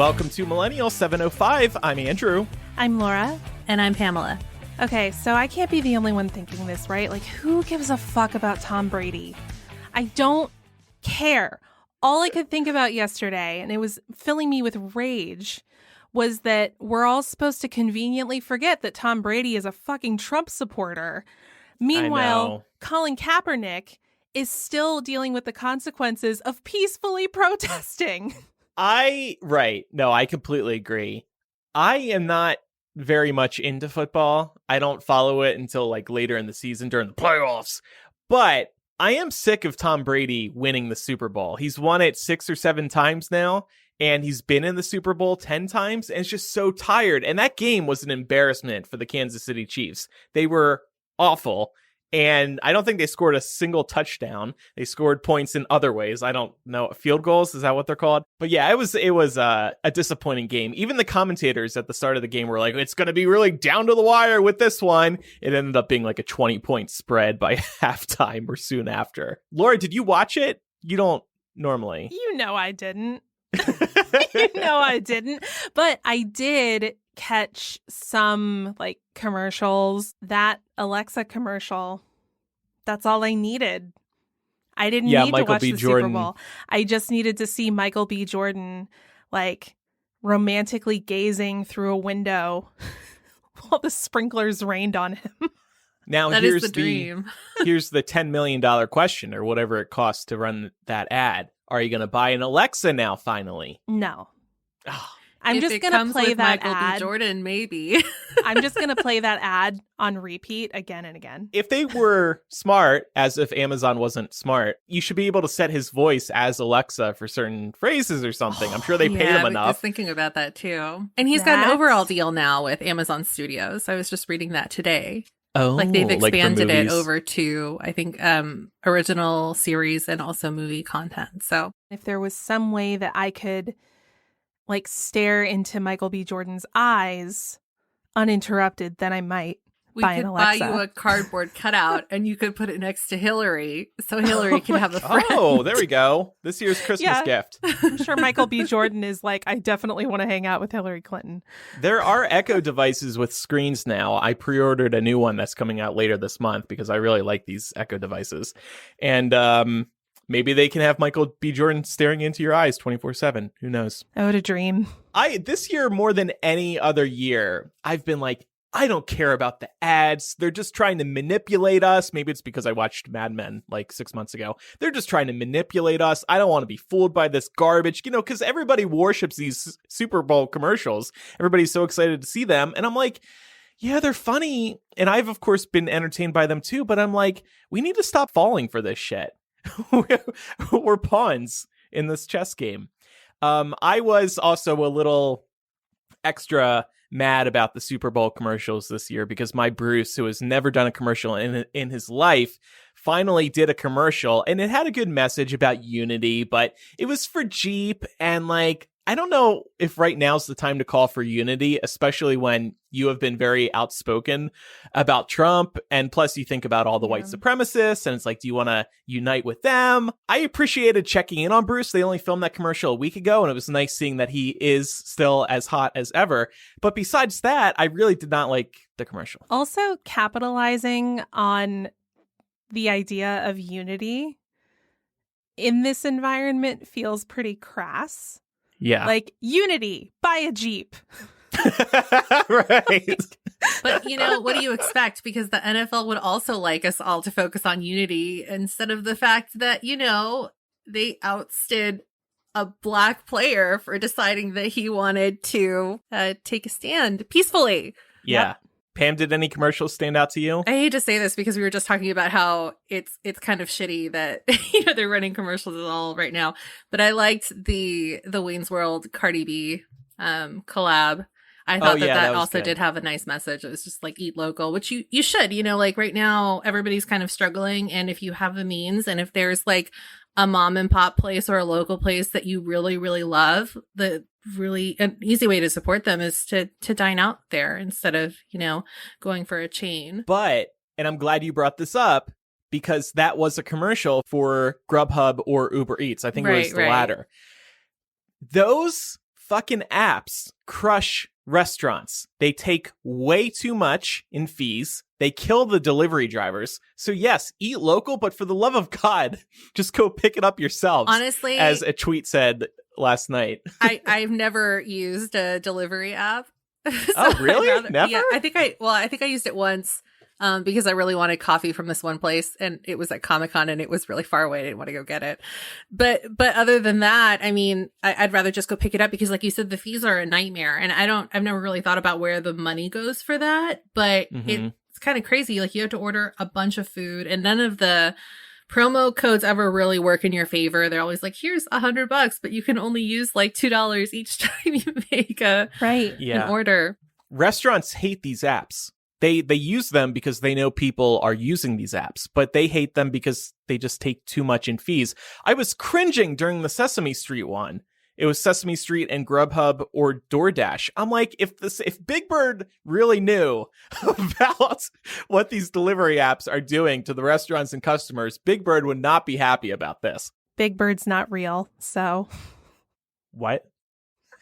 Welcome to Millennial 705. I'm Andrew. I'm Laura. And I'm Pamela. Okay, so I can't be the only one thinking this, right? Like, who gives a fuck about Tom Brady? I don't care. All I could think about yesterday, and it was filling me with rage, was that we're all supposed to conveniently forget that Tom Brady is a fucking Trump supporter. Meanwhile, Colin Kaepernick is still dealing with the consequences of peacefully protesting. Right. No, I completely agree. I am not very much into football. I don't follow it until like later in the season during the playoffs. But I am sick of Tom Brady winning the Super Bowl. He's won it 6 or 7 times now, and he's been in the Super Bowl 10 times, and it's just so tired. And that game was an embarrassment for the Kansas City Chiefs. They were awful. And I don't think they scored a single touchdown. They scored points in other ways. I don't know. Field goals, is that what they're called? But yeah, it was a disappointing game. Even the commentators at the start of the game were like, it's going to be really down to the wire with this one. It ended up being like a 20-point spread by halftime or soon after. Laura, did you watch it? You don't normally. You know I didn't. You know I didn't. But I did catch some like commercials. That Alexa commercial, that's all I needed. I didn't need to watch the Super Bowl. I just needed to see Michael B. Jordan like romantically gazing through a window while the sprinklers rained on him. Now that here's is the dream. Here's the $10 million question, or whatever it costs to run that ad. Are you going to buy an Alexa now, finally? No. Oh. I'm just going to play that Michael ad. B. Jordan, maybe. I'm just going to play that ad on repeat again and again. If they were smart, as if Amazon wasn't smart, you should be able to set his voice as Alexa for certain phrases or something. I'm sure they paid him enough. I was thinking about that too. And he's got an overall deal now with Amazon Studios. I was just reading that today. Oh, like they've expanded like it over to, I think, original series and also movie content. So if there was some way that I could like stare into Michael B. Jordan's eyes uninterrupted, then I might buy an Alexa. We could buy you a cardboard cutout and you could put it next to Hillary so Hillary can have a friend. Oh, there we go. This year's Christmas gift. I'm sure Michael B. Jordan is like, I definitely want to hang out with Hillary Clinton. There are Echo devices with screens now. I pre-ordered a new one that's coming out later this month because I really like these Echo devices. And maybe they can have Michael B. Jordan staring into your eyes 24/7. Who knows? Oh, what a dream. This year, more than any other year, I've been like, I don't care about the ads. They're just trying to manipulate us. Maybe it's because I watched Mad Men like 6 months ago. They're just trying to manipulate us. I don't want to be fooled by this garbage, because everybody worships these Super Bowl commercials. Everybody's so excited to see them. And I'm like, yeah, they're funny. And I've, of course, been entertained by them too. But I'm like, we need to stop falling for this shit. We're pawns in this chess game. I was also a little extra mad about the Super Bowl commercials this year because my Bruce, who has never done a commercial in his life, finally did a commercial, and it had a good message about unity, but it was for Jeep, and like, I don't know if right now's the time to call for unity, especially when you have been very outspoken about Trump. And plus you think about all the white supremacists and it's like, do you want to unite with them? I appreciated checking in on Bruce. They only filmed that commercial a week ago, and it was nice seeing that he is still as hot as ever. But besides that, I really did not like the commercial. Also, capitalizing on the idea of unity in this environment feels pretty crass. Yeah. Like, unity, buy a Jeep. Right. But, what do you expect? Because the NFL would also like us all to focus on unity instead of the fact that, they ousted a black player for deciding that he wanted to take a stand peacefully. Yeah. Yep. Pam, did any commercials stand out to you? I hate to say this because we were just talking about how it's kind of shitty that they're running commercials at all right now. But I liked the Wayne's World Cardi B collab. I thought that also good. Did have a nice message. It was just like eat local, which you should. Like right now everybody's kind of struggling, and if you have the means, and if there's like a mom and pop place or a local place that you really, really love, an easy way to support them is to dine out there instead of, going for a chain. But, and I'm glad you brought this up, because that was a commercial for Grubhub or Uber Eats. I think it was the latter. Those fucking apps crush restaurants. They take way too much in fees. They kill the delivery drivers. So yes, eat local, but for the love of God, just go pick it up yourselves. Honestly, as a tweet said last night. I've never used a delivery app. So oh, really? Never? Yeah, I think I used it once because I really wanted coffee from this one place, and it was at Comic-Con, and it was really far away. I didn't want to go get it. But other than that, I mean, I'd rather just go pick it up because, like you said, the fees are a nightmare, and I've never really thought about where the money goes for that. But it's kind of crazy. Like, you have to order a bunch of food, and none of the promo codes ever really work in your favor. They're always like, here's $100, but you can only use like $2 each time you make an order. Restaurants hate these apps. They use them because they know people are using these apps, but they hate them because they just take too much in fees. I was cringing during the Sesame Street one. It was Sesame Street and Grubhub or DoorDash. I'm like, if Big Bird really knew about what these delivery apps are doing to the restaurants and customers, Big Bird would not be happy about this. Big Bird's not real, so. What?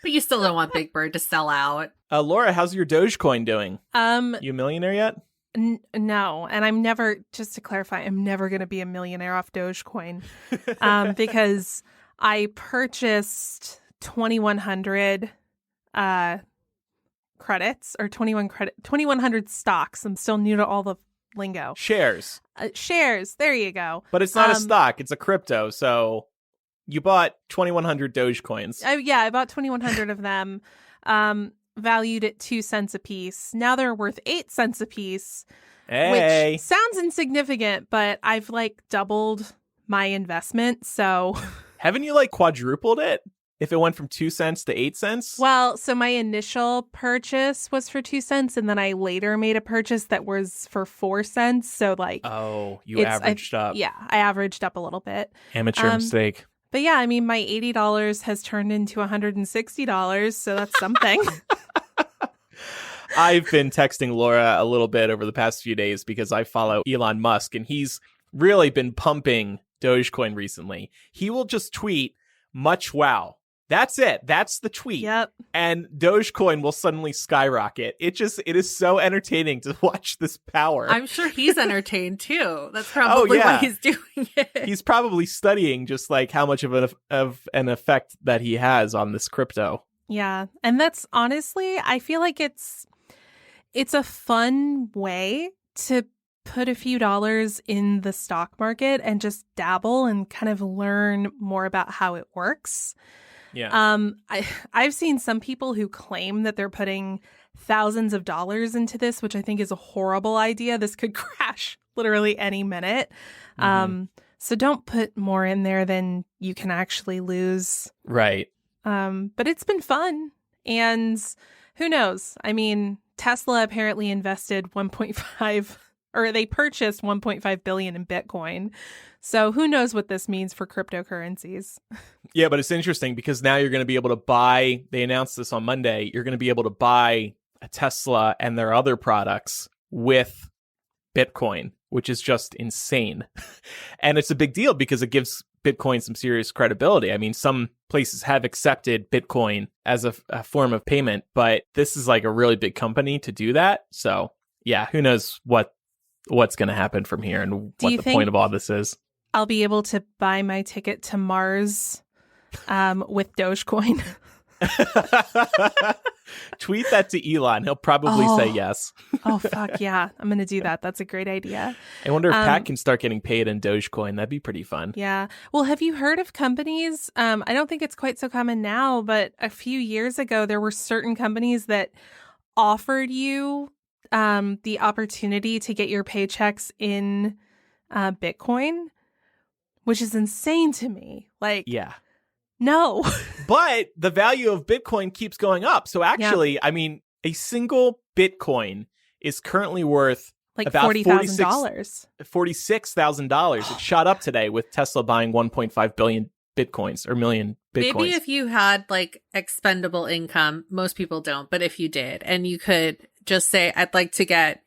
But you still don't want Big Bird to sell out. Laura, how's your Dogecoin doing? You a millionaire yet? No, and I'm never, just to clarify, I'm never going to be a millionaire off Dogecoin because I purchased 2,100 credits or 2,100 stocks. I'm still new to all the lingo. Shares. Shares. There you go. But it's not a stock. It's a crypto. So you bought 2,100 Dogecoins. Yeah, I bought 2,100 of them, valued at 2 cents a piece. Now they're worth 8 cents a piece, which sounds insignificant, but I've like doubled my investment. So haven't you like quadrupled it? If it went from 2 cents to 8 cents? Well, so my initial purchase was for 2 cents, and then I later made a purchase that was for 4 cents. So like, you averaged up. Yeah, I averaged up a little bit. Amateur mistake. But yeah, I mean, my $80 has turned into $160, so that's something. I've been texting Laura a little bit over the past few days because I follow Elon Musk, and he's really been pumping Dogecoin recently. He will just tweet, much wow. That's it. That's the tweet. Yep. And Dogecoin will suddenly skyrocket. It is so entertaining to watch this power. I'm sure he's entertained too. That's probably why he's doing it. He's probably studying just like how much of an effect that he has on this crypto. Yeah. And that's honestly, I feel like it's a fun way to put a few dollars in the stock market and just dabble and kind of learn more about how it works. Yeah. I've seen some people who claim that they're putting thousands of dollars into this, which I think is a horrible idea. This could crash literally any minute. So don't put more in there than you can actually lose. Right. But it's been fun. And who knows? I mean, Tesla apparently invested 1.5 or they purchased 1.5 billion in Bitcoin. So who knows what this means for cryptocurrencies? Yeah, but it's interesting because now you're going to be able to buy, they announced this on Monday, you're going to be able to buy a Tesla and their other products with Bitcoin, which is just insane. And it's a big deal because it gives Bitcoin some serious credibility. I mean, some places have accepted Bitcoin as a form of payment, but this is like a really big company to do that. So yeah, who knows what's going to happen from here and what the point of all this is. I'll be able to buy my ticket to Mars with Dogecoin. Tweet that to Elon. He'll probably say yes. Oh, fuck yeah. I'm going to do that. That's a great idea. I wonder if Pat can start getting paid in Dogecoin. That'd be pretty fun. Yeah. Well, have you heard of companies? I don't think it's quite so common now, but a few years ago, there were certain companies that offered you the opportunity to get your paychecks in Bitcoin, which is insane to me. Like, yeah. No. But the value of Bitcoin keeps going up. So actually, I mean, a single Bitcoin is currently worth like about $40,000. $46,000. It shot up today with Tesla buying 1.5 billion Bitcoins or million Bitcoins. Maybe if you had like expendable income, most people don't, but if you did, and you could just say, I'd like to get,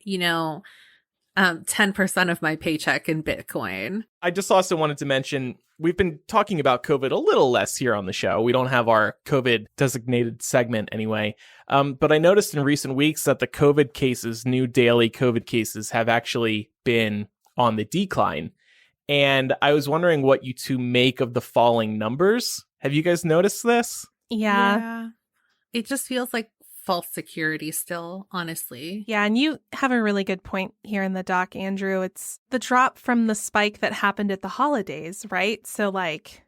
10% of my paycheck in Bitcoin. I just also wanted to mention, we've been talking about COVID a little less here on the show. We don't have our COVID designated segment anyway. But I noticed in recent weeks that the COVID cases, new daily COVID cases, have actually been on the decline. And I was wondering what you two make of the falling numbers. Have you guys noticed this? Yeah. It just feels like false security still, honestly. Yeah, and you have a really good point here in the doc, Andrew. It's the drop from the spike that happened at the holidays, right? So like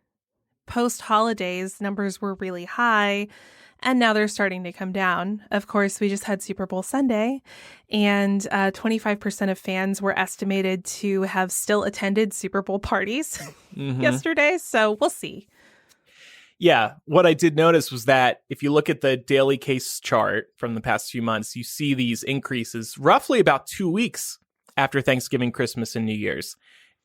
post-holidays, numbers were really high, and now they're starting to come down. Of course, we just had Super Bowl Sunday, and 25% of fans were estimated to have still attended Super Bowl parties yesterday, so we'll see. Yeah, what I did notice was that if you look at the daily case chart from the past few months, you see these increases roughly about 2 weeks after Thanksgiving, Christmas, and New Year's.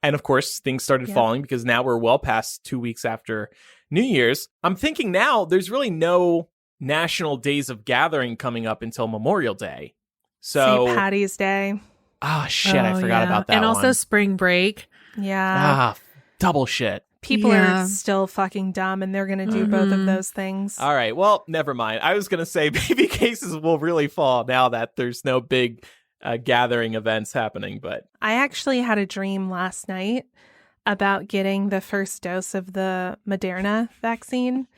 And of course, things started falling because now we're well past 2 weeks after New Year's. I'm thinking now there's really no national days of gathering coming up until Memorial Day. So St. Patty's Day. I forgot about that and also one. spring break. Yeah. Double shit. People are still fucking dumb, and they're going to do both of those things. All right. Well, never mind. I was going to say baby cases will really fall now that there's no big gathering events happening. But I actually had a dream last night about getting the first dose of the Moderna vaccine.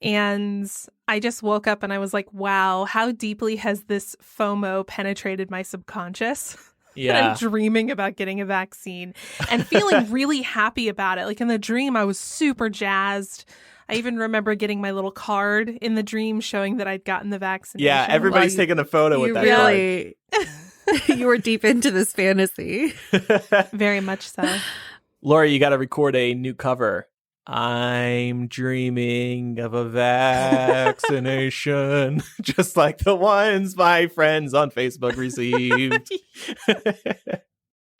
And I just woke up and I was like, wow, how deeply has this FOMO penetrated my subconscious? Yeah. I'm dreaming about getting a vaccine and feeling really happy about it. Like in the dream, I was super jazzed. I even remember getting my little card in the dream showing that I'd gotten the vaccination. Yeah, everybody's taking a photo with that card. You were deep into this fantasy. Very much so. Laura, you got to record a new cover. I'm dreaming of a vaccination, just like the ones my friends on Facebook received.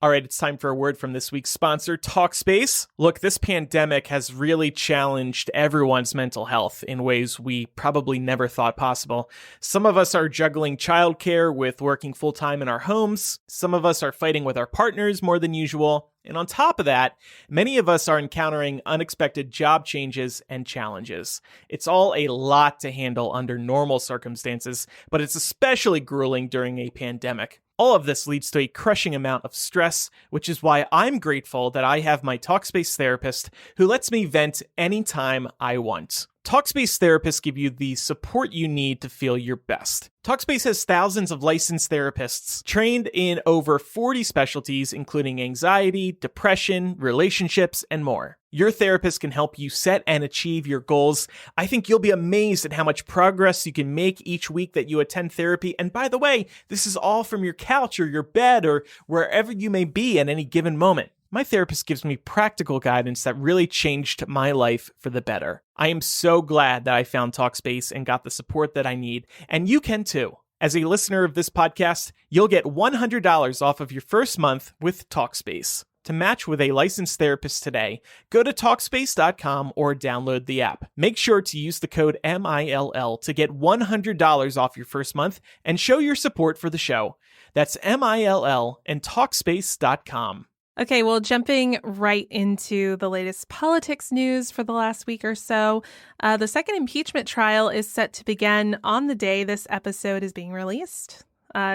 All right, it's time for a word from this week's sponsor, Talkspace. Look, this pandemic has really challenged everyone's mental health in ways we probably never thought possible. Some of us are juggling childcare with working full-time in our homes. Some of us are fighting with our partners more than usual. And on top of that, many of us are encountering unexpected job changes and challenges. It's all a lot to handle under normal circumstances, but it's especially grueling during a pandemic. All of this leads to a crushing amount of stress, which is why I'm grateful that I have my Talkspace therapist who lets me vent anytime I want. Talkspace therapists give you the support you need to feel your best. Talkspace has thousands of licensed therapists trained in over 40 specialties, including anxiety, depression, relationships, and more. Your therapist can help you set and achieve your goals. I think you'll be amazed at how much progress you can make each week that you attend therapy. And by the way, this is all from your couch or your bed or wherever you may be at any given moment. My therapist gives me practical guidance that really changed my life for the better. I am so glad that I found Talkspace and got the support that I need, and you can too. As a listener of this podcast, you'll get $100 off of your first month with Talkspace. To match with a licensed therapist today, go to Talkspace.com or download the app. Make sure to use the code MILL to get $100 off your first month and show your support for the show. That's MILL and Talkspace.com. Okay, well, jumping right into the latest politics news for the last week or so, the second impeachment trial is set to begin on the day this episode is being released,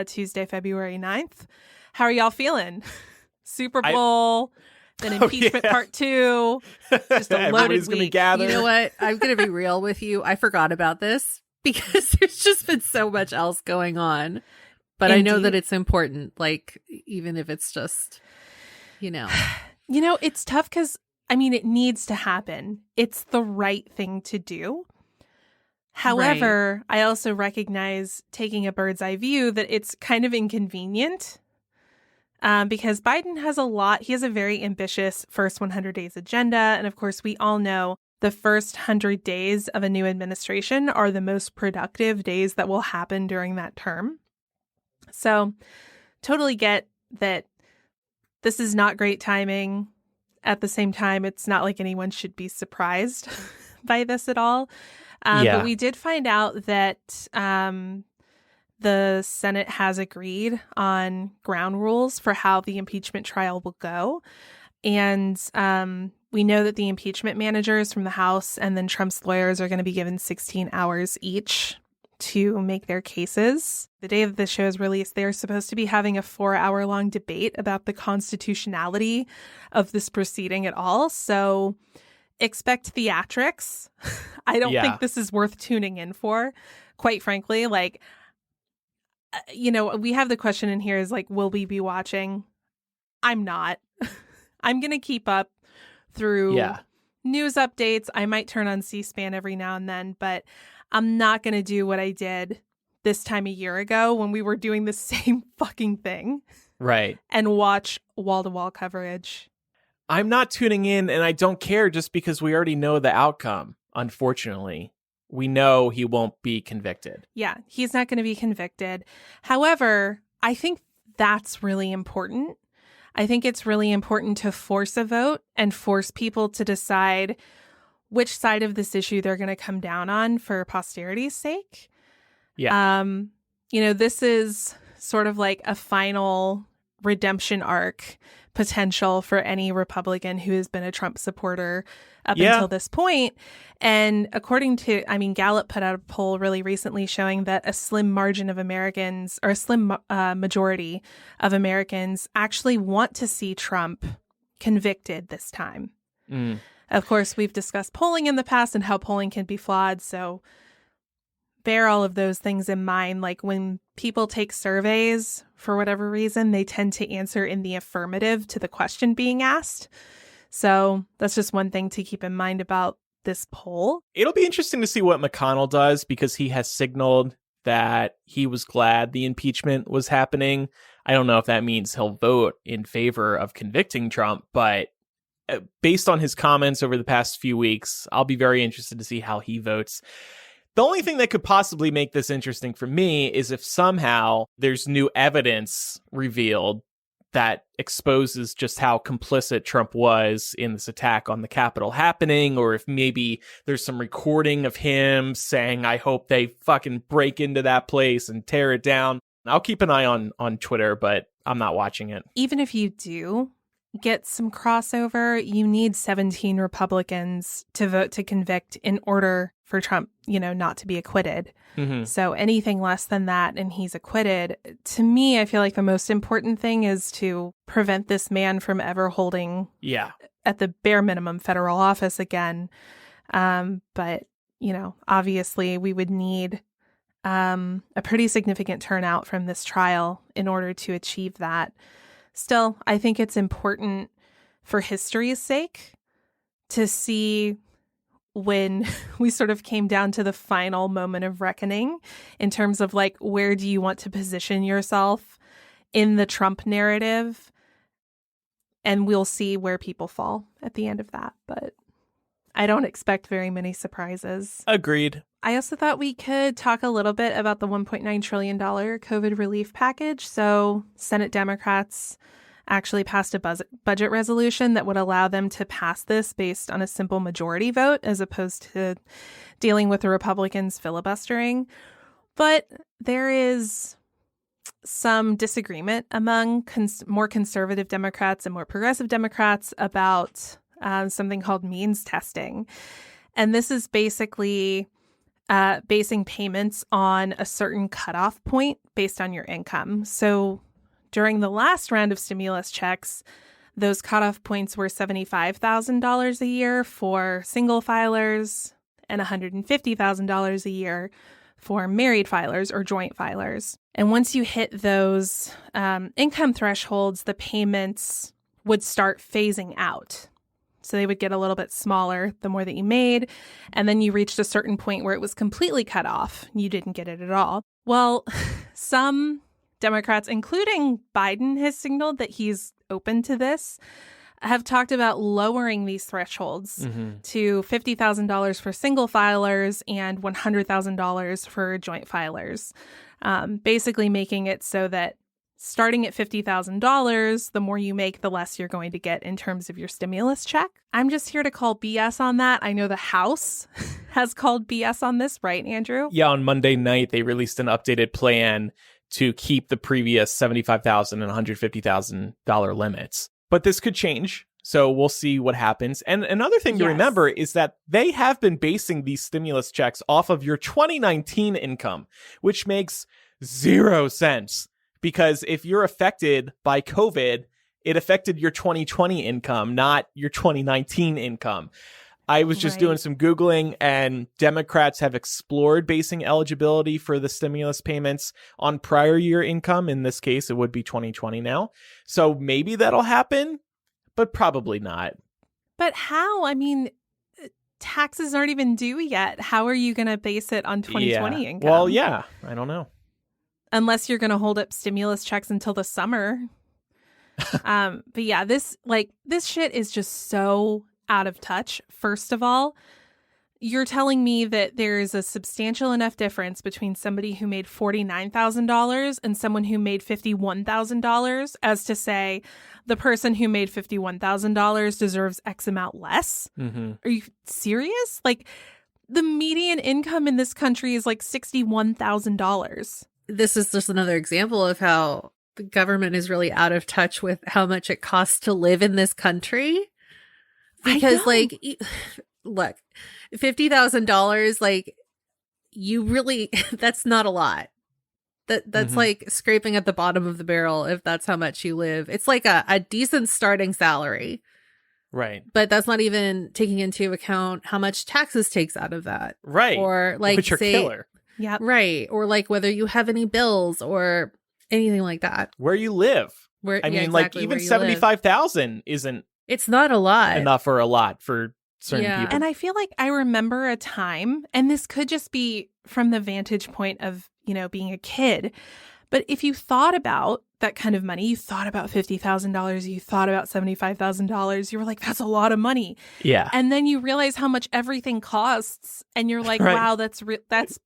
Tuesday, February 9th. How are y'all feeling? Super Bowl, then impeachment part 2, just a loaded week. Gather. You know what? I'm going to be real with you. I forgot about this because there's just been so much else going on. But Indeed. I know that it's important, like, even if it's just... You know, it's tough because, it needs to happen. It's the right thing to do. However, I also recognize, taking a bird's eye view, that it's kind of inconvenient because Biden has he has a very ambitious first 100 days agenda. And of course, we all know the first 100 days of a new administration are the most productive days that will happen during that term. So totally get that. This is not great timing. At the same time, it's not like anyone should be surprised by this at all. But we did find out that the Senate has agreed on ground rules for how the impeachment trial will go. And we know that the impeachment managers from the House and then Trump's lawyers are going to be given 16 hours each to make their cases. The day that the show is released, they are supposed to be having a 4-hour-long debate about the constitutionality of this proceeding at all. So expect theatrics. I don't think this is worth tuning in for, quite frankly. Like, we have the question in here is like, will we be watching? I'm not. I'm going to keep up through news updates. I might turn on C-SPAN every now and then, but I'm not going to do what I did this time a year ago when we were doing the same fucking thing. Right. And watch wall-to-wall coverage. I'm not tuning in, and I don't care just because we already know the outcome, unfortunately. We know he won't be convicted. Yeah, he's not going to be convicted. However, I think that's really important. I think it's really important to force a vote and force people to decide which side of this issue they're going to come down on for posterity's sake. Yeah. This is sort of like a final redemption arc potential for any Republican who has been a Trump supporter up until this point. And according to, Gallup put out a poll really recently showing that a slim margin of Americans, or a slim majority of Americans, actually want to see Trump convicted this time. Of course, we've discussed polling in the past and how polling can be flawed. So bear all of those things in mind. Like when people take surveys, for whatever reason, they tend to answer in the affirmative to the question being asked. So that's just one thing to keep in mind about this poll. It'll be interesting to see what McConnell does, because he has signaled that he was glad the impeachment was happening. I don't know if that means he'll vote in favor of convicting Trump, but based on his comments over the past few weeks, I'll be very interested to see how he votes. The only thing that could possibly make this interesting for me is if somehow there's new evidence revealed that exposes just how complicit Trump was in this attack on the Capitol happening, or if maybe there's some recording of him saying, I hope they fucking break into that place and tear it down. I'll keep an eye on Twitter, but I'm not watching it. Even if you do get some crossover, you need 17 Republicans to vote to convict in order for Trump, not to be acquitted. Mm-hmm. So anything less than that and he's acquitted, to me, I feel like the most important thing is to prevent this man from ever holding, at the bare minimum, federal office again. But, obviously we would need a pretty significant turnout from this trial in order to achieve that. Still, I think it's important for history's sake to see when we sort of came down to the final moment of reckoning in terms of like, where do you want to position yourself in the Trump narrative? And we'll see where people fall at the end of that. But I don't expect very many surprises. Agreed. I also thought we could talk a little bit about the $1.9 trillion COVID relief package. So Senate Democrats actually passed a budget resolution that would allow them to pass this based on a simple majority vote, as opposed to dealing with the Republicans filibustering. But there is some disagreement among more conservative Democrats and more progressive Democrats about something called means testing. And this is basically basing payments on a certain cutoff point based on your income. So during the last round of stimulus checks, those cutoff points were $75,000 a year for single filers and $150,000 a year for married filers or joint filers. And once you hit those income thresholds, the payments would start phasing out. So they would get a little bit smaller the more that you made. And then you reached a certain point where it was completely cut off. You didn't get it at all. Well, some Democrats, including Biden, has signaled that he's open to this, have talked about lowering these thresholds to $50,000 for single filers and $100,000 for joint filers, basically making it so that starting at $50,000, the more you make, the less you're going to get in terms of your stimulus check. I'm just here to call BS on that. I know the House has called BS on this, right, Andrew? Yeah, on Monday night, they released an updated plan to keep the previous $75,000 and $150,000 limits. But this could change. So we'll see what happens. And another thing to remember is that they have been basing these stimulus checks off of your 2019 income, which makes 0 sense. Because if you're affected by COVID, it affected your 2020 income, not your 2019 income. I was just doing some Googling, and Democrats have explored basing eligibility for the stimulus payments on prior year income. In this case, it would be 2020 now. So maybe that'll happen, but probably not. But how? I mean, taxes aren't even due yet. How are you going to base it on 2020 income? Well, yeah, I don't know. Unless you're going to hold up stimulus checks until the summer. But yeah, this shit is just so out of touch. First of all, you're telling me that there's a substantial enough difference between somebody who made $49,000 and someone who made $51,000 as to say the person who made $51,000 deserves X amount less? Mm-hmm. Are you serious? Like, the median income in this country is like $61,000. This is just another example of how the government is really out of touch with how much it costs to live in this country. Because, like, look, $50,000, like, you really, that's not a lot. That's like scraping at the bottom of the barrel if that's how much you live. It's like a decent starting salary. Right. But that's not even taking into account how much taxes takes out of that. Right. Or, like, which are killer. Yeah. Right. Or, like, whether you have any bills or anything like that. Where you live. Where, I mean, exactly, like, even 75,000 isn't it's not a lot. enough or a lot for certain people. And I feel like I remember a time, and this could just be from the vantage point of, you know, being a kid. But if you thought about that kind of money, you thought about $50,000, you thought about $75,000, you were like, that's a lot of money. Yeah. And then you realize how much everything costs. And you're like, wow, that's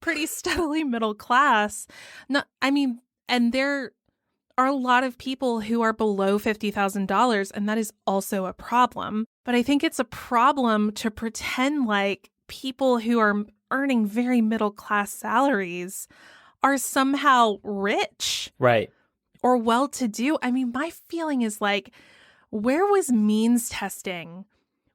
pretty steadily middle class. No, I mean, and there are a lot of people who are below $50,000, and that is also a problem. But I think it's a problem to pretend like people who are earning very middle class salaries are somehow rich. Right. Or well-to-do. I mean, my feeling is like, where was means testing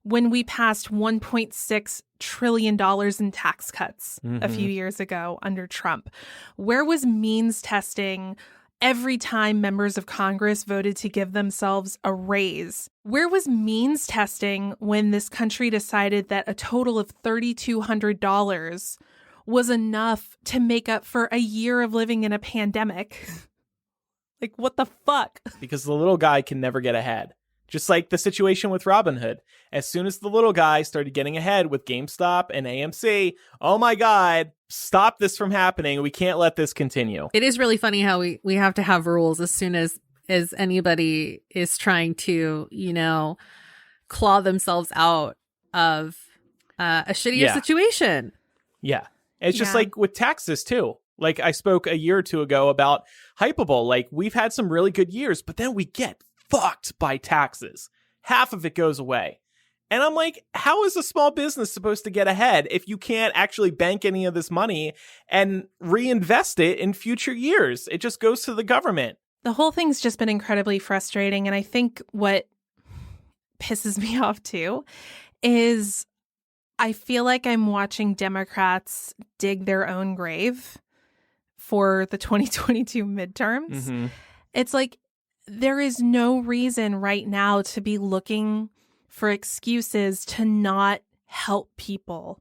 when we passed $1.6 trillion in tax cuts a few years ago under Trump? Where was means testing every time members of Congress voted to give themselves a raise? Where was means testing when this country decided that a total of $3,200 was enough to make up for a year of living in a pandemic? Like, what the fuck? Because the little guy can never get ahead. Just like the situation with Robinhood. As soon as the little guy started getting ahead with GameStop and AMC, oh my God, stop this from happening. We can't let this continue. It is really funny how we have to have rules as soon as anybody is trying to, you know, claw themselves out of a shittier situation. Yeah. It's just like with taxes too. Like, I spoke a year or two ago about Hypable. Like, we've had some really good years, but then we get fucked by taxes. Half of it goes away. And I'm like, how is a small business supposed to get ahead if you can't actually bank any of this money and reinvest it in future years? It just goes to the government. The whole thing's just been incredibly frustrating. And I think what pisses me off too is I feel like I'm watching Democrats dig their own grave for the 2022 midterms. Mm-hmm. It's like, there is no reason right now to be looking for excuses to not help people.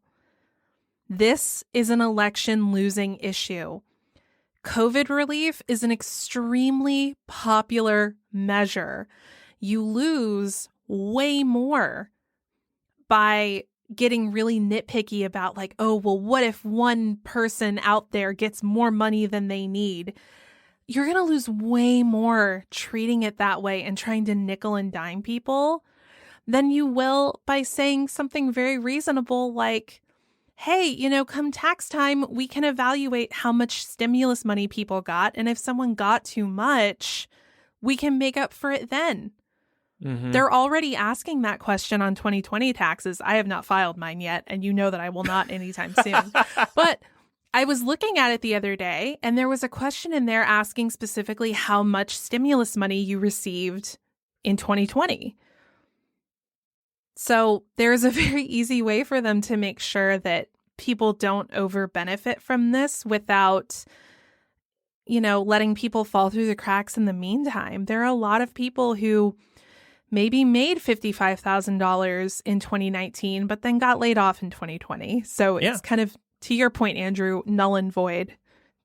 This is an election losing issue. COVID relief is an extremely popular measure. You lose way more by getting really nitpicky about like, oh, well, what if one person out there gets more money than they need? You're going to lose way more treating it that way and trying to nickel and dime people than you will by saying something very reasonable like, hey, come tax time, we can evaluate how much stimulus money people got. And if someone got too much, we can make up for it then. Mm-hmm. They're already asking that question on 2020 taxes. I have not filed mine yet, and you know that I will not anytime soon. But I was looking at it the other day, and there was a question in there asking specifically how much stimulus money you received in 2020. So there's a very easy way for them to make sure that people don't over benefit from this without, letting people fall through the cracks in the meantime. There are a lot of people who maybe made $55,000 in 2019, but then got laid off in 2020. So it's kind of, to your point, Andrew, null and void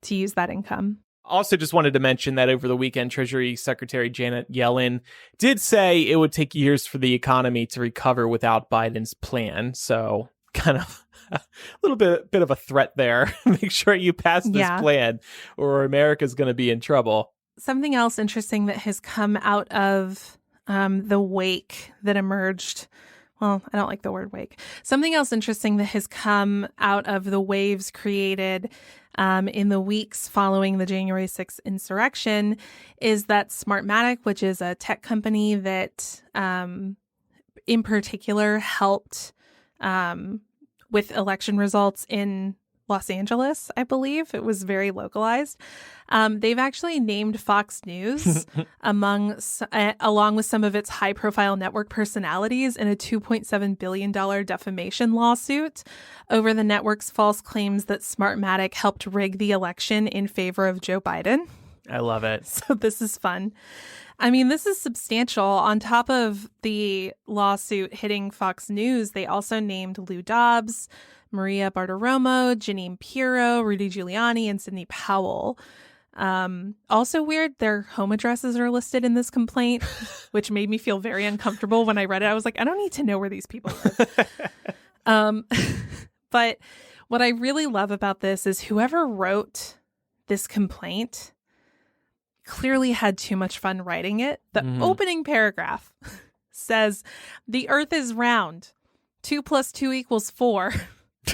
to use that income. Also, just wanted to mention that over the weekend, Treasury Secretary Janet Yellen did say it would take years for the economy to recover without Biden's plan. So kind of a little bit of a threat there. Make sure you pass this plan or America's going to be in trouble. Something else interesting that has come out of the wake that emerged. Well, I don't like the word wake. Something else interesting that has come out of the waves created in the weeks following the January 6th insurrection is that Smartmatic, which is a tech company that in particular helped with election results in Los Angeles, I believe. It was very localized. They've actually named Fox News along with some of its high-profile network personalities in a $2.7 billion defamation lawsuit over the network's false claims that Smartmatic helped rig the election in favor of Joe Biden. I love it. So this is fun. I mean, this is substantial. On top of the lawsuit hitting Fox News, they also named Lou Dobbs, Maria Bartiromo, Jeanine Pirro, Rudy Giuliani, and Sidney Powell. Also weird, their home addresses are listed in this complaint, which made me feel very uncomfortable when I read it. I was like, I don't need to know where these people live. But what I really love about this is whoever wrote this complaint clearly had too much fun writing it. The opening paragraph says, "The earth is round. 2 + 2 = 4.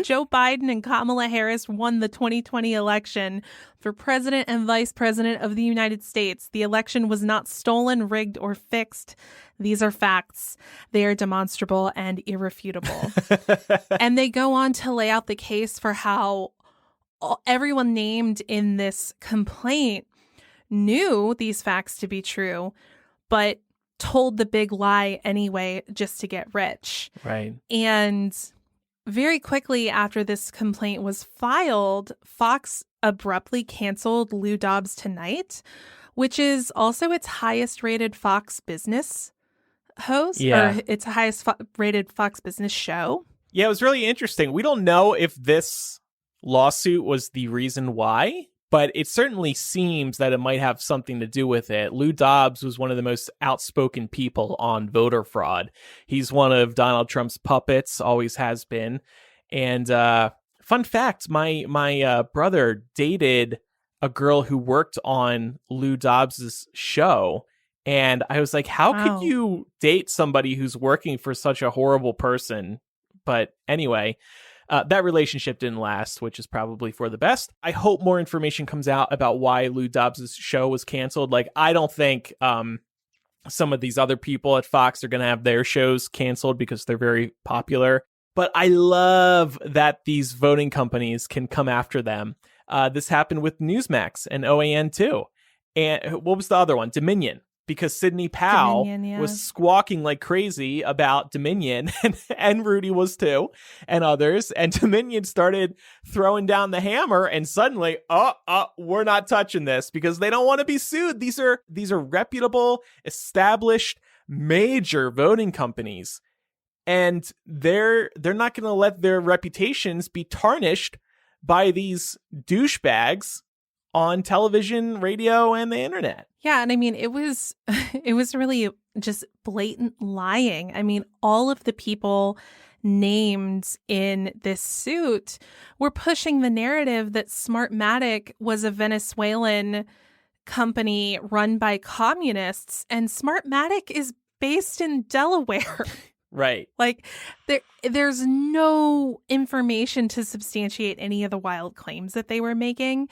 Joe Biden and Kamala Harris won the 2020 election for president and vice president of the United States. The election was not stolen, rigged, or fixed. These are facts. They are demonstrable and irrefutable." And they go on to lay out the case for how everyone named in this complaint knew these facts to be true, but told the big lie anyway just to get rich. Right. And very quickly after this complaint was filed, Fox abruptly canceled Lou Dobbs Tonight, which is also its highest rated Fox Business host, or its highest rated Fox Business show. Yeah, it was really interesting. We don't know if this lawsuit was the reason why, but it certainly seems that it might have something to do with it. Lou Dobbs was one of the most outspoken people on voter fraud. He's one of Donald Trump's puppets, always has been. And fun fact, my brother dated a girl who worked on Lou Dobbs's show. And I was like, how could you date somebody who's working for such a horrible person? But anyway, that relationship didn't last, which is probably for the best. I hope more information comes out about why Lou Dobbs' show was canceled. Like, I don't think some of these other people at Fox are going to have their shows canceled because they're very popular. But I love that these voting companies can come after them. This happened with Newsmax and OAN too. And what was the other one? Dominion. Because Sidney Powell was squawking like crazy about Dominion, and Rudy was too, and others. And Dominion started throwing down the hammer, and suddenly, we're not touching this because they don't want to be sued. These are reputable, established, major voting companies, and they're not going to let their reputations be tarnished by these douchebags on television, radio, and the internet. Yeah, and I mean, it was really just blatant lying. I mean, all of the people named in this suit were pushing the narrative that Smartmatic was a Venezuelan company run by communists, and Smartmatic is based in Delaware. Right. Like there's no information to substantiate any of the wild claims that they were making.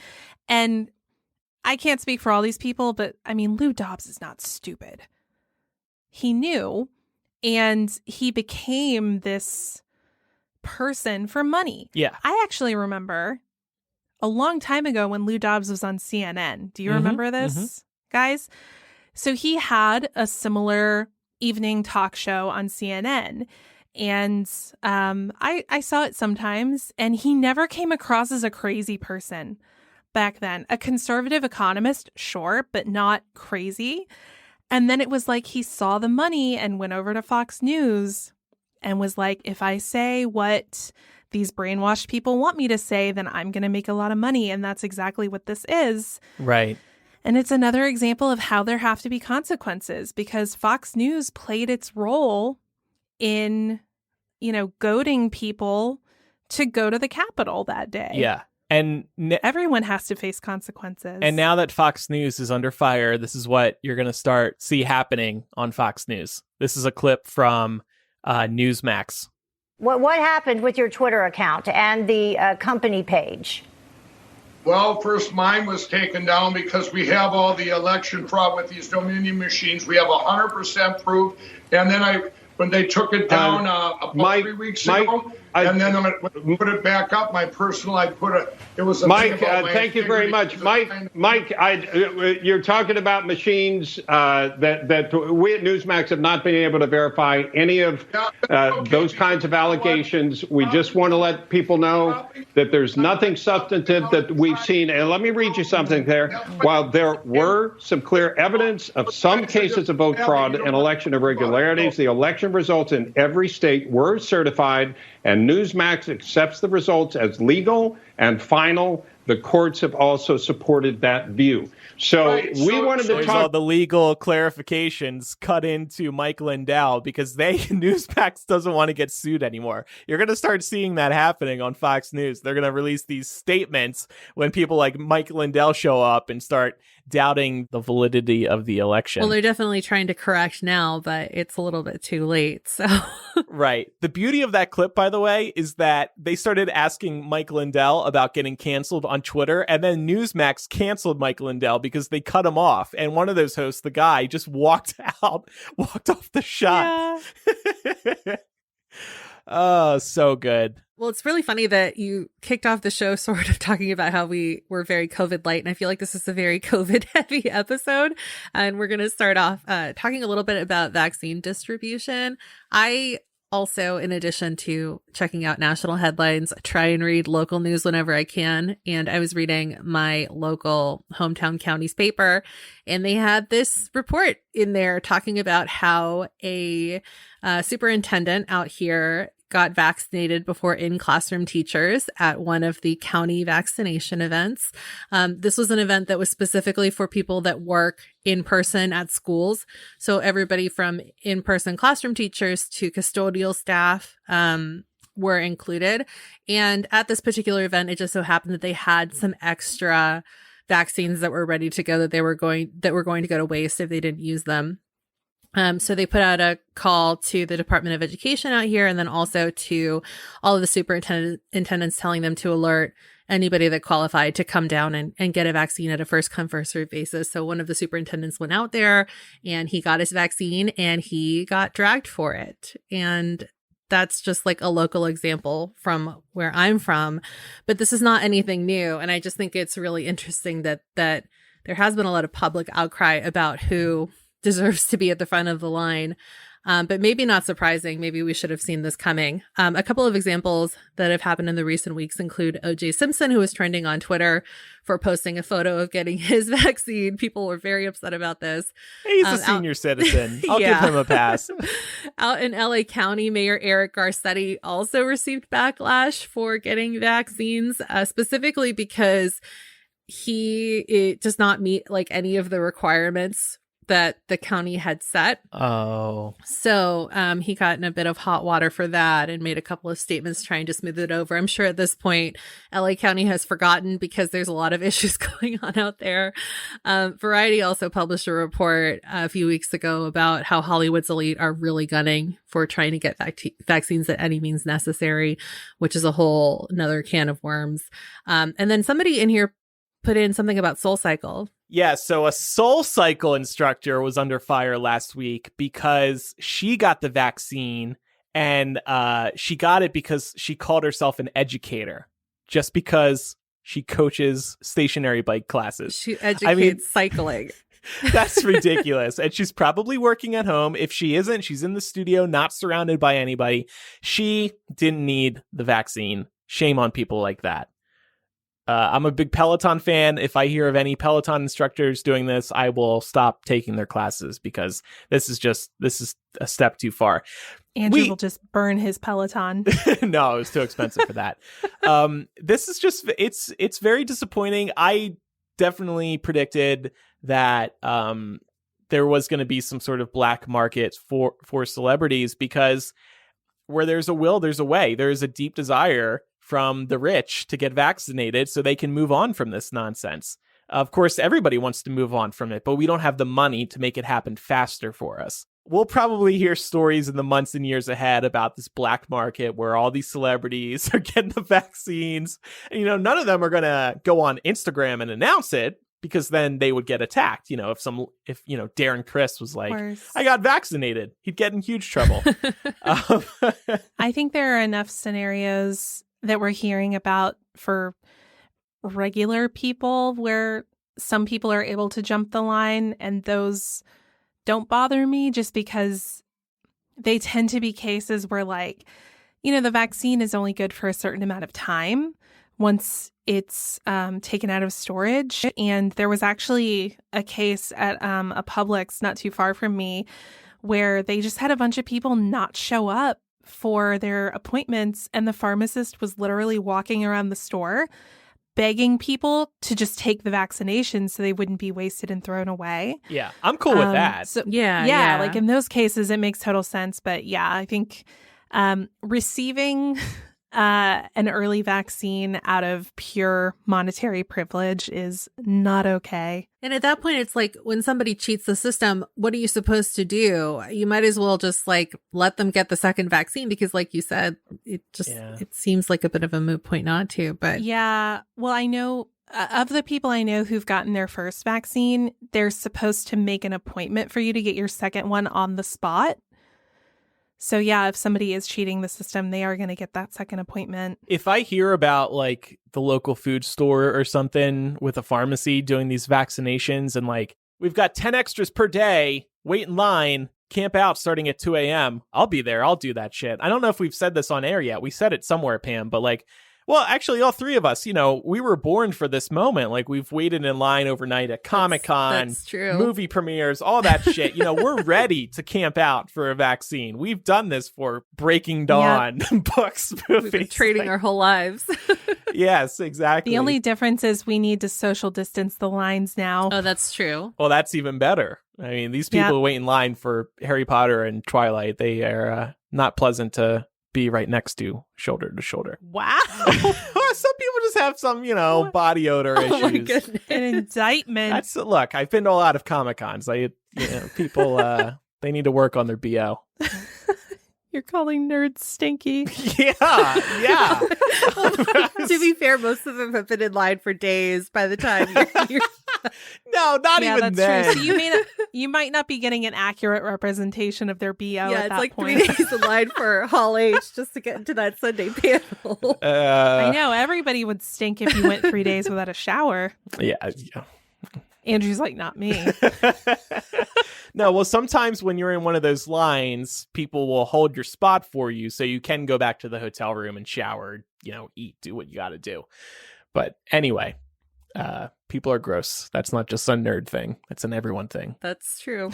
And I can't speak for all these people, but I mean, Lou Dobbs is not stupid. He knew, and he became this person for money. Yeah. I actually remember a long time ago when Lou Dobbs was on CNN. Do you remember this, guys? So he had a similar evening talk show on CNN. And I saw it sometimes, and he never came across as a crazy person back then. A conservative economist, sure, but not crazy. And then it was like he saw the money and went over to Fox News and was like, if I say what these brainwashed people want me to say, then I'm going to make a lot of money. And that's exactly what this is. Right. And it's another example of how there have to be consequences, because Fox News played its role in, goading people to go to the Capitol that day. Yeah. And everyone has to face consequences. And now that Fox News is under fire, this is what you're going to see happening on Fox News. This is a clip from Newsmax. What happened with your Twitter account and the company page? Well, first mine was taken down because we have all the election fraud with these Dominion machines. We have 100% proof. And then when they took it down about 3 weeks ago, and then when I put it back up, my personal, it was a Mike, thing about my thank you very much. Mike, you're talking about machines that we at Newsmax have not been able to verify any of those kinds of allegations. We just want to let people know that there's nothing substantive that we've seen. And let me read you something there. While there were some clear evidence of some cases of vote fraud and election irregularities, the election results in every state were certified, and Newsmax accepts the results as legal and final. The courts have also supported that view. So we wanted to talk. All the legal clarifications cut into Mike Lindell because Newsmax doesn't want to get sued anymore. You're going to start seeing that happening on Fox News. They're going to release these statements when people like Mike Lindell show up and start doubting the validity of the election. Well, they're definitely trying to correct now, but it's a little bit too late. So Right. The beauty of that clip, by the way, is that they started asking Mike Lindell about getting canceled on Twitter, and then Newsmax canceled Mike Lindell because they cut him off. And one of those hosts, the guy, just walked off the shot. Yeah. Oh, so good. Well, it's really funny that you kicked off the show sort of talking about how we were very COVID light. And I feel like this is a very COVID heavy episode. And we're going to start off talking a little bit about vaccine distribution. I also, in addition to checking out national headlines, try and read local news whenever I can. And I was reading my local hometown county's paper, and they had this report in there talking about how a superintendent out here got vaccinated before in-classroom teachers at one of the county vaccination events. This was an event that was specifically for people that work in person at schools. So everybody from in-person classroom teachers to custodial staff were included. And at this particular event, it just so happened that they had some extra vaccines that were ready to go that were going to go to waste if they didn't use them. So they put out a call to the Department of Education out here, and then also to all of the superintendents, telling them to alert anybody that qualified to come down and get a vaccine at a first come, first served basis. So one of the superintendents went out there and he got his vaccine and he got dragged for it. And that's just like a local example from where I'm from. But this is not anything new. And I just think it's really interesting that there has been a lot of public outcry about who deserves to be at the front of the line. But maybe not surprising. Maybe we should have seen this coming. A couple of examples that have happened in the recent weeks include O.J. Simpson, who was trending on Twitter for posting a photo of getting his vaccine. People were very upset about this. He's a senior citizen. I'll give him a pass. Out in LA County, Mayor Eric Garcetti also received backlash for getting vaccines, specifically because it does not meet like any of the requirements that the county had set. Oh. So he got in a bit of hot water for that and made a couple of statements trying to smooth it over. I'm sure at this point, LA County has forgotten because there's a lot of issues going on out there. Variety also published a report a few weeks ago about how Hollywood's elite are really gunning for trying to get vaccines at any means necessary, which is a whole another can of worms. And then somebody in here put in something about SoulCycle. Yeah, so a SoulCycle instructor was under fire last week because she got the vaccine, and she got it because she called herself an educator, just because she coaches stationary bike classes. She educates cycling. That's ridiculous. And she's probably working at home. If she isn't, she's in the studio, not surrounded by anybody. She didn't need the vaccine. Shame on people like that. I'm a big Peloton fan. If I hear of any Peloton instructors doing this, I will stop taking their classes because this is a step too far. Andrew will just burn his Peloton. No, it was too expensive for that. This is just, it's very disappointing. I definitely predicted that there was going to be some sort of black market for celebrities, because where there's a will, there's a way. There is a deep desire from the rich to get vaccinated so they can move on from this nonsense. Of course, everybody wants to move on from it, but we don't have the money to make it happen faster for us. We'll probably hear stories in the months and years ahead about this black market where all these celebrities are getting the vaccines. And, none of them are going to go on Instagram and announce it, because then they would get attacked. If Darren Criss was like, I got vaccinated, he'd get in huge trouble. I think there are enough scenarios that we're hearing about for regular people where some people are able to jump the line, and those don't bother me just because they tend to be cases where, the vaccine is only good for a certain amount of time once it's taken out of storage. And there was actually a case at a Publix not too far from me where they just had a bunch of people not show up for their appointments, and the pharmacist was literally walking around the store begging people to just take the vaccination so they wouldn't be wasted and thrown away. Yeah, I'm cool with that. So, yeah, like in those cases, it makes total sense. But yeah, I think receiving an early vaccine out of pure monetary privilege is not okay. And at that point, it's like when somebody cheats the system, what are you supposed to do? You might as well just let them get the second vaccine, because like you said, it seems like a bit of a moot point not to. But yeah, well, I know of the people I know who've gotten their first vaccine, they're supposed to make an appointment for you to get your second one on the spot. So yeah, if somebody is cheating the system, they are going to get that second appointment. If I hear about the local food store or something with a pharmacy doing these vaccinations and we've got 10 extras per day, wait in line, camp out starting at 2 a.m., I'll be there. I'll do that shit. I don't know if we've said this on air yet. We said it somewhere, Pam, but well, actually, all three of us, we were born for this moment. We've waited in line overnight at Comic-Con, that's true. Movie premieres, all that shit. We're ready to camp out for a vaccine. We've done this for Breaking Dawn, books, movies. We've been trading our whole lives. Yes, exactly. The only difference is we need to social distance the lines now. Oh, that's true. Well, that's even better. I mean, these people who wait in line for Harry Potter and Twilight, they are not pleasant to be right next to, shoulder to shoulder. Wow. Some people just have some, body odor issues. Oh my goodness. An indictment. Look, I've been to a lot of Comic-Cons. People, they need to work on their BO. You're calling nerds stinky. Yeah. Well, to be fair, most of them have been in line for days by the time you're No, not even that's then. true. So you might not be getting an accurate representation of their BO at that point. It's 3 days in line for Hall H just to get into that Sunday panel. I know. Everybody would stink if you went 3 days without a shower. Yeah. Andrew's like, not me. No, well, sometimes when you're in one of those lines, people will hold your spot for you so you can go back to the hotel room and shower, eat, do what you got to do. But anyway, people are gross. That's not just a nerd thing. It's an everyone thing. That's true.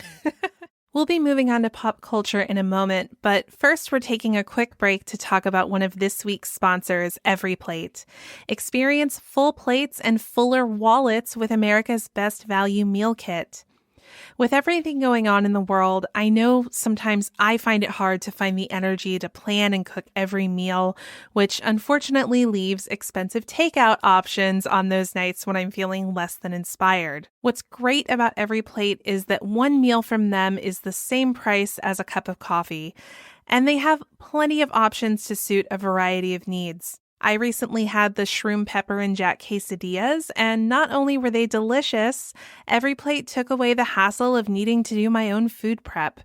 We'll be moving on to pop culture in a moment, but first we're taking a quick break to talk about one of this week's sponsors, Every Plate. Experience full plates and fuller wallets with America's Best Value Meal Kit. With everything going on in the world, I know sometimes I find it hard to find the energy to plan and cook every meal, which unfortunately leaves expensive takeout options on those nights when I'm feeling less than inspired. What's great about Every Plate is that one meal from them is the same price as a cup of coffee, and they have plenty of options to suit a variety of needs. I recently had the shroom pepper and jack quesadillas, and not only were they delicious, Every Plate took away the hassle of needing to do my own food prep.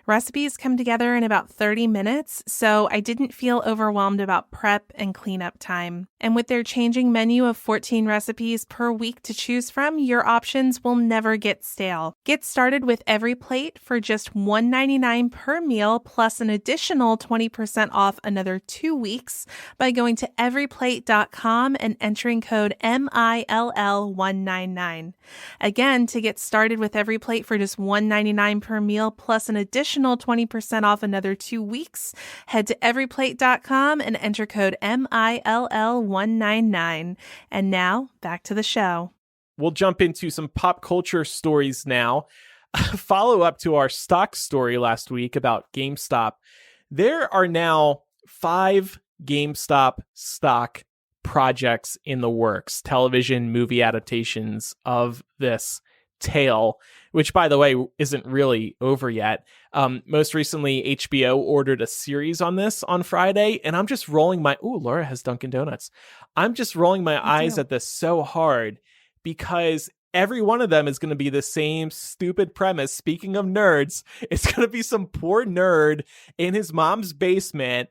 Recipes come together in about 30 minutes, so I didn't feel overwhelmed about prep and cleanup time. And with their changing menu of 14 recipes per week to choose from, your options will never get stale. Get started with Every Plate for just $1.99 per meal, plus an additional 20% off another 2 weeks by going to everyplate.com and entering code MILL199. Again, to get started with Every Plate for just $1.99 per meal, plus an additional 20% off another 2 weeks, head to everyplate.com and enter code MILL199. And now, back to the show. We'll jump into some pop culture stories now. Follow up to our stock story last week about GameStop. There are now 5 GameStop stock projects in the works, television movie adaptations of this tale, which, by the way, isn't really over yet. Most recently, HBO ordered a series on this on Friday, and I'm just rolling my... Ooh, Laura has Dunkin' Donuts. I'm just rolling my eyes at this so hard because every one of them is going to be the same stupid premise. Speaking of nerds, it's going to be some poor nerd in his mom's basement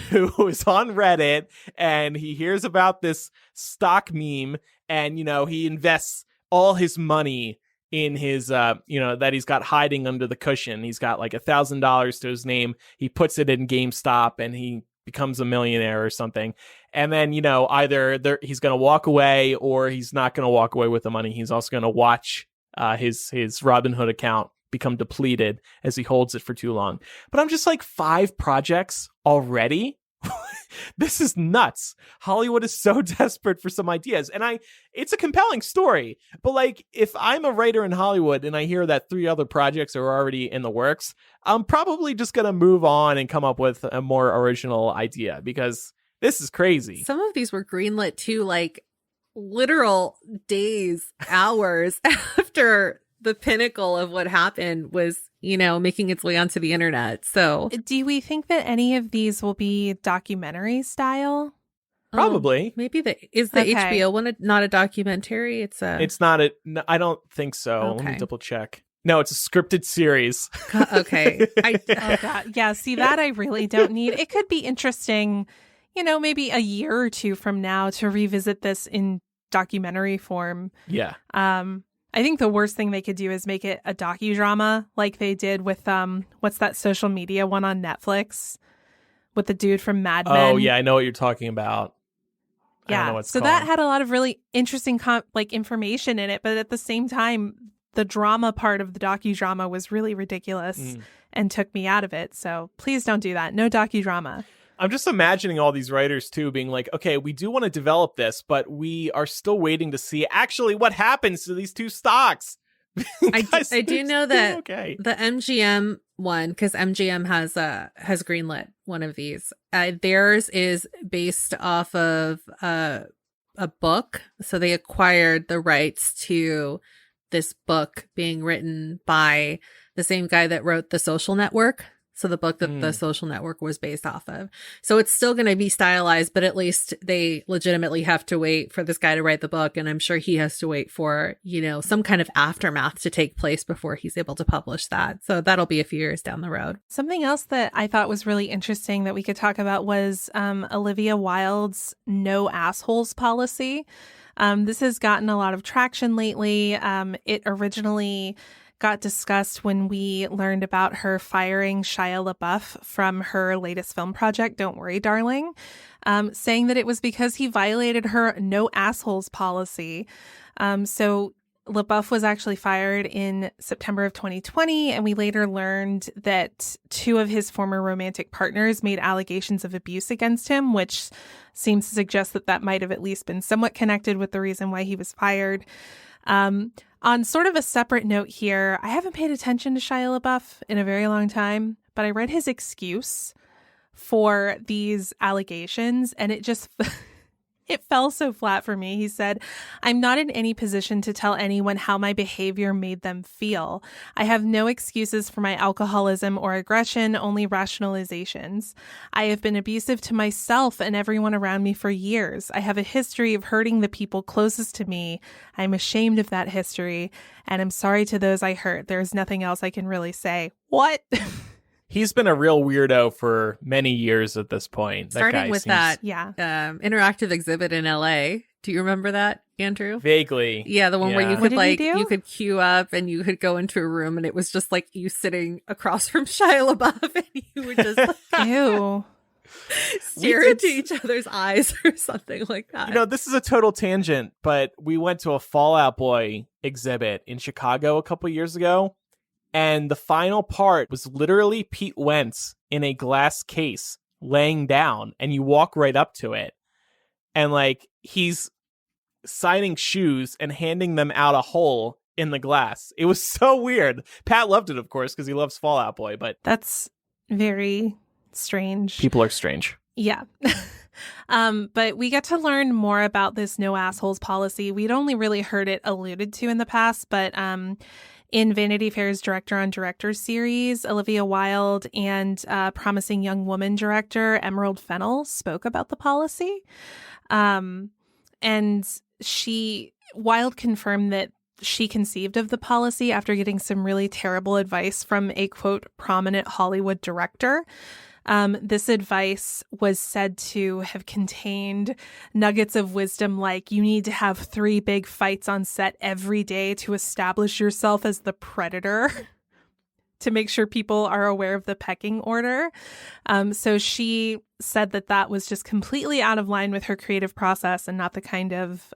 who is on Reddit, and he hears about this stock meme, and, you know, he invests all his money in his, that he's got hiding under the cushion. He's got like $1,000 to his name. He puts it in GameStop and he becomes a millionaire or something. And then, either he's going to walk away or he's not going to walk away with the money. He's also going to watch his Robinhood account become depleted as he holds it for too long. But I'm just like, 5 projects already? This is nuts. Hollywood is so desperate for some ideas. And it's a compelling story. But like, if I'm a writer in Hollywood and I hear that 3 other projects are already in the works, I'm probably just going to move on and come up with a more original idea because this is crazy. Some of these were greenlit too, like literal days, hours after the pinnacle of what happened was, making its way onto the internet. So do we think that any of these will be documentary style? Probably. Maybe is the HBO one not a documentary? It's not I don't think so. Okay. Let me double check. No, it's a scripted series. Okay. Oh, God. Yeah, see, that I really don't need. It could be interesting, maybe a year or 2 from now to revisit this in documentary form. Yeah. I think the worst thing they could do is make it a docudrama like they did with what's that social media one on Netflix with the dude from Mad Men. Oh, yeah, I know what you're talking about. Yeah, I don't know what it's so called. that had a lot of really interesting information in it, but at the same time, the drama part of the docudrama was really ridiculous and took me out of it. So please don't do that. No docudrama. I'm just imagining all these writers, too, being like, okay, we do want to develop this, but we are still waiting to see actually what happens to these 2 stocks. I do know that the MGM one, because MGM has greenlit one of these. Theirs is based off of a book. So they acquired the rights to this book being written by the same guy that wrote The Social Network. So the book that The Social Network was based off of. So it's still going to be stylized, but at least they legitimately have to wait for this guy to write the book. And I'm sure he has to wait for, some kind of aftermath to take place before he's able to publish that. So that'll be a few years down the road. Something else that I thought was really interesting that we could talk about was Olivia Wilde's no assholes policy. This has gotten a lot of traction lately. It originally got discussed when we learned about her firing Shia LaBeouf from her latest film project, Don't Worry, Darling, saying that it was because he violated her no assholes policy. So LaBeouf was actually fired in September of 2020, and we later learned that 2 of his former romantic partners made allegations of abuse against him, which seems to suggest that might have at least been somewhat connected with the reason why he was fired. On sort of a separate note here, I haven't paid attention to Shia LaBeouf in a very long time, but I read his excuse for these allegations, and it just it fell so flat for me. He said, "I'm not in any position to tell anyone how my behavior made them feel. I have no excuses for my alcoholism or aggression, only rationalizations. I have been abusive to myself and everyone around me for years. I have a history of hurting the people closest to me. I'm ashamed of that history, and I'm sorry to those I hurt. There's nothing else I can really say." What? He's been a real weirdo for many years at this point. Starting with that yeah. Interactive exhibit in LA. Do you remember that, Andrew? Vaguely. Yeah, the one where you What could did he do? you could queue up and you could go into a room and it was just like you sitting across from Shia LaBeouf and you would just Ew. stare into each other's eyes or something like that. You know, this is a total tangent, but we went to a Fall Out Boy exhibit in Chicago a couple years ago. And the final part was literally Pete Wentz in a glass case laying down, and you walk right up to it. And like he's signing shoes and handing them out a hole in the glass. It was so weird. Pat loved it, of course, because he loves Fall Out Boy, but That's very strange. people are strange. Yeah. But we get to learn more about this no assholes policy. We'd only really heard it alluded to in the past, but in Vanity Fair's Director on Director series, Olivia Wilde and Promising Young Woman director Emerald Fennell spoke about the policy. And Wilde confirmed that she conceived of the policy after getting some really terrible advice from a, quote, prominent Hollywood director. This advice was said to have contained nuggets of wisdom like you need to have 3 big fights on set every day to establish yourself as the predator to make sure people are aware of the pecking order. So she said that that was just completely out of line with her creative process and not the kind of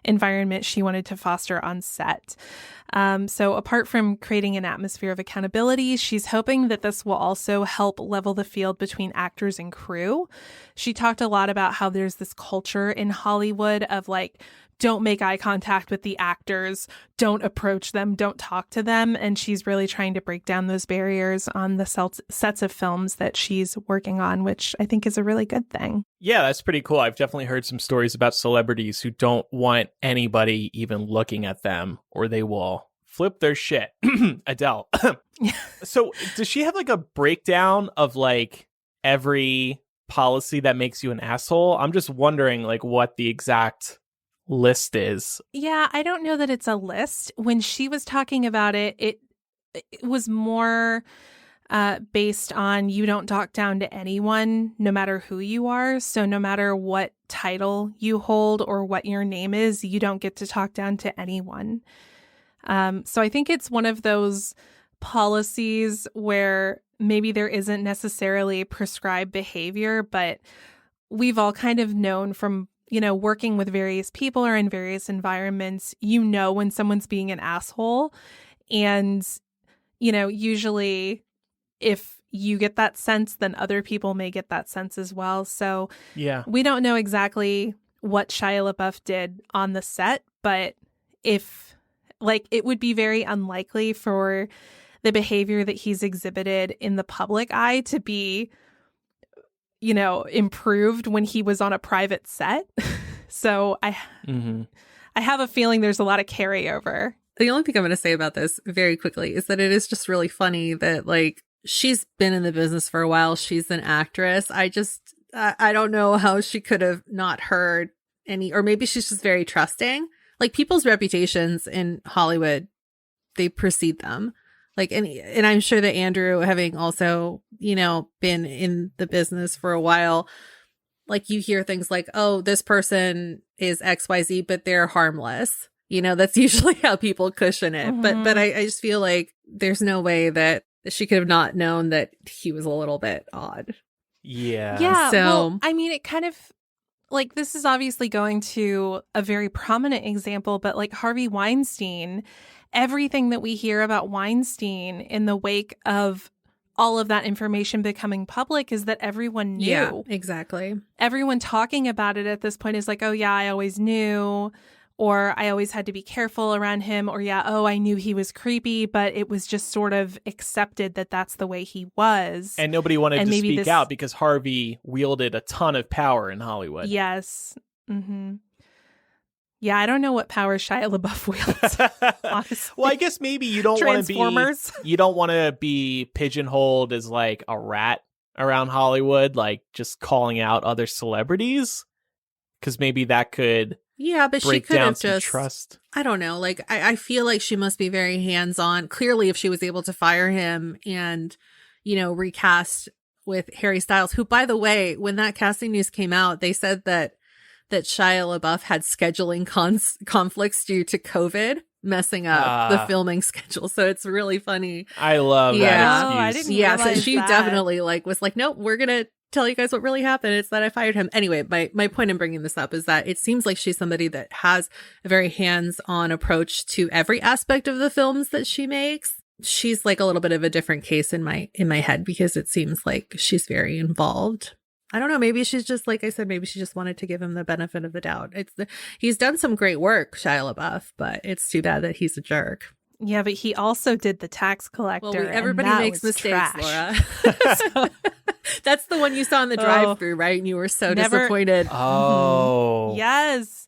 environment she wanted to foster on set. So apart from creating an atmosphere of accountability, she's hoping that this will also help level the field between actors and crew. She talked a lot about how there's this culture in Hollywood of like, don't make eye contact with the actors, don't approach them, don't talk to them. And she's really trying to break down those barriers on the sets of films that she's working on, which I think is a really good thing. Yeah, that's pretty cool. I've definitely heard some stories about celebrities who don't want anybody even looking at them or they will flip their shit. Adele. So does she have like a breakdown of like every policy that makes you an asshole? I'm just wondering like what the exact list is. Yeah, I don't know that it's a list. When she was talking about it, it was more based on you don't talk down to anyone, no matter who you are. So no matter what title you hold or what your name is, you don't get to talk down to anyone. So I think it's one of those policies where maybe there isn't necessarily prescribed behavior, but we've all kind of known from working with various people or in various environments, when someone's being an asshole. And, usually if you get that sense, then other people may get that sense as well. So yeah, we don't know exactly what Shia LaBeouf did on the set, but it would be very unlikely for the behavior that he's exhibited in the public eye to be improved when he was on a private set. So I have a feeling there's a lot of carryover. The only thing I'm going to say about this very quickly is that it is just really funny that like she's been in the business for a while. She's an actress. I don't know how she could have not heard any, or maybe she's just very trusting. Like people's reputations in Hollywood, they precede them. Like, and I'm sure that Andrew, having also, been in the business for a while, like you hear things like, oh, this person is XYZ, but they're harmless. That's usually how people cushion it. Mm-hmm. But I just feel like there's no way that she could have not known that he was a little bit odd. Yeah. Yeah. So, well, I mean, it kind of like this is obviously going to a very prominent example, but like Harvey Weinstein, everything that we hear about Weinstein in the wake of all of that information becoming public is that everyone knew. Yeah, exactly. Everyone talking about it at this point is like, oh, yeah, I always knew. or I always had to be careful around him, or I knew he was creepy, but it was just sort of accepted that that's the way he was. And nobody wanted to speak out because Harvey wielded a ton of power in Hollywood. Yes. Mm-hmm. Yeah, I don't know what power Shia LaBeouf wields, honestly. Well, I guess maybe you don't want to be pigeonholed as like a rat around Hollywood, like just calling out other celebrities, because maybe that could but she break could down have some just trust. I don't know. Like I feel like she must be very hands-on. Clearly, if she was able to fire him and, recast with Harry Styles, who, by the way, when that casting news came out, they said that Shia LaBeouf had scheduling conflicts due to COVID messing up the filming schedule. So it's really funny. I love that excuse. I didn't realize so she that. definitely was like, nope, we're going to tell you guys what really happened. It's that I fired him. Anyway, my point in bringing this up is that it seems like she's somebody that has a very hands-on approach to every aspect of the films that she makes. She's like a little bit of a different case in my head, because it seems like she's very involved. I don't know. Maybe she's just, like I said, maybe she just wanted to give him the benefit of the doubt. He's done some great work, Shia LaBeouf, but it's too bad that he's a jerk. Yeah, but he also did The Tax Collector. Well, everybody makes mistakes, trash. Laura. So, that's the one you saw in the drive-thru, right? And you were so disappointed. Oh. Mm-hmm. Yes.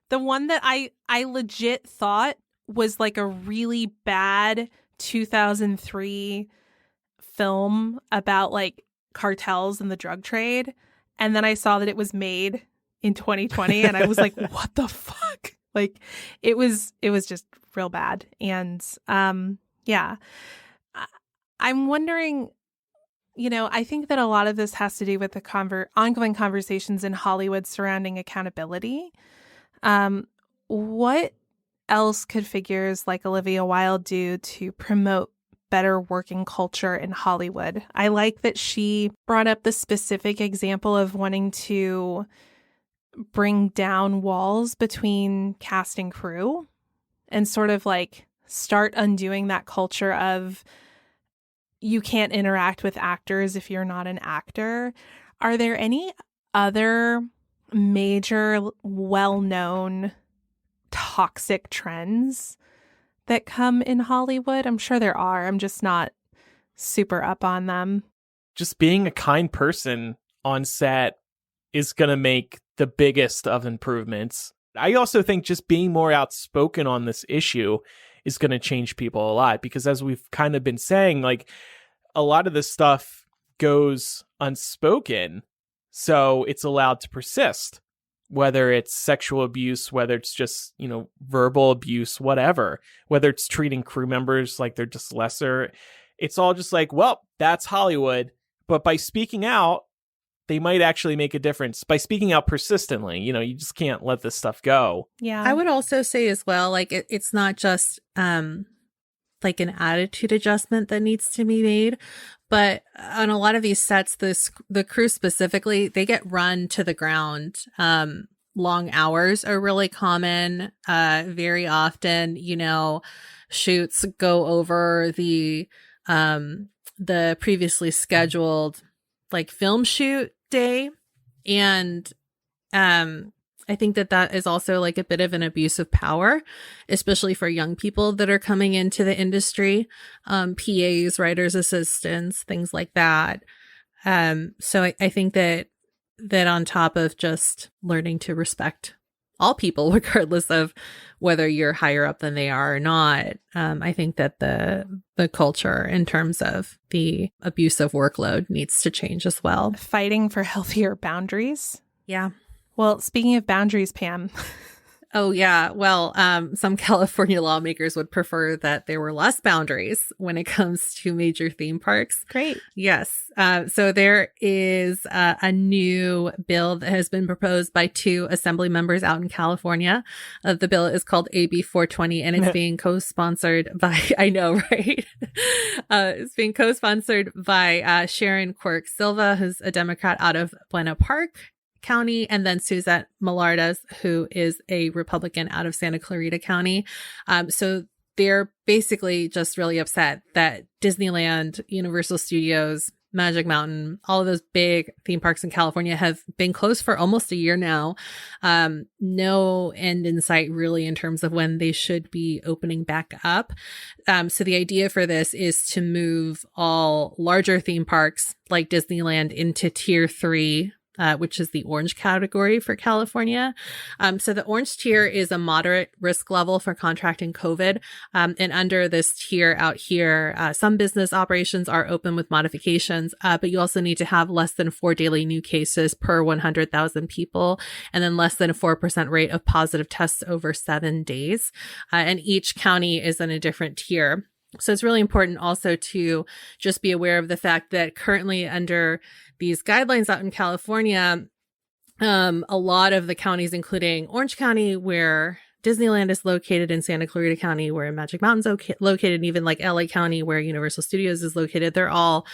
The one that I legit thought was like a really bad 2003 film about like cartels and the drug trade. And then I saw that it was made in 2020 and I was like, what the fuck? Like it was just real bad. And I'm wondering, I think that a lot of this has to do with the ongoing conversations in Hollywood surrounding accountability. What else could figures like Olivia Wilde do to promote better working culture in Hollywood? I like that she brought up the specific example of wanting to bring down walls between cast and crew and sort of like start undoing that culture of you can't interact with actors if you're not an actor. Are there any other major, well-known toxic trends that come in Hollywood? I'm sure there are. I'm just not super up on them. Just being a kind person on set is going to make the biggest of improvements. I also think just being more outspoken on this issue is going to change people a lot, because as we've kind of been saying, like a lot of this stuff goes unspoken, so it's allowed to persist, whether it's sexual abuse, whether it's just, verbal abuse, whatever, whether it's treating crew members like they're just lesser. It's all just like, well, that's Hollywood. But by speaking out, they might actually make a difference. By speaking out persistently, you just can't let this stuff go. Yeah. I would also say as well, like it's not just like an attitude adjustment that needs to be made, but on a lot of these sets, the crew specifically, they get run to the ground. Long hours are really common. Very often, shoots go over the previously scheduled like film shoot day. And I think that is also like a bit of an abuse of power, especially for young people that are coming into the industry, PAs, writers, assistants, things like that. So I think that on top of just learning to respect all people, regardless of whether you're higher up than they are or not, I think that the culture in terms of the abusive workload needs to change as well. Fighting for healthier boundaries. Yeah. Well, speaking of boundaries, Pam. Oh, yeah. Well, some California lawmakers would prefer that there were less boundaries when it comes to major theme parks. Great. Yes. So there is a new bill that has been proposed by 2 assembly members out in California. The bill is called AB 420 and it's being co-sponsored by, I know, right? It's being co-sponsored by Sharon Quirk Silva, who's a Democrat out of Buena Park County, and then Suzette Malardas, who is a Republican out of Santa Clarita County. So they're basically just really upset that Disneyland, Universal Studios, Magic Mountain, all of those big theme parks in California have been closed for almost a year now. No end in sight really in terms of when they should be opening back up. So the idea for this is to move all larger theme parks like Disneyland into tier 3, which is the orange category for California. So the orange tier is a moderate risk level for contracting COVID. And under this tier out here, some business operations are open with modifications, but you also need to have less than 4 daily new cases per 100,000 people, and then less than a 4% rate of positive tests over 7 days. And each county is in a different tier. So it's really important also to just be aware of the fact that currently under these guidelines out in California, a lot of the counties, including Orange County, where Disneyland is located, in Santa Clarita County, where Magic Mountain's located, and even like LA County, where Universal Studios is located, they're all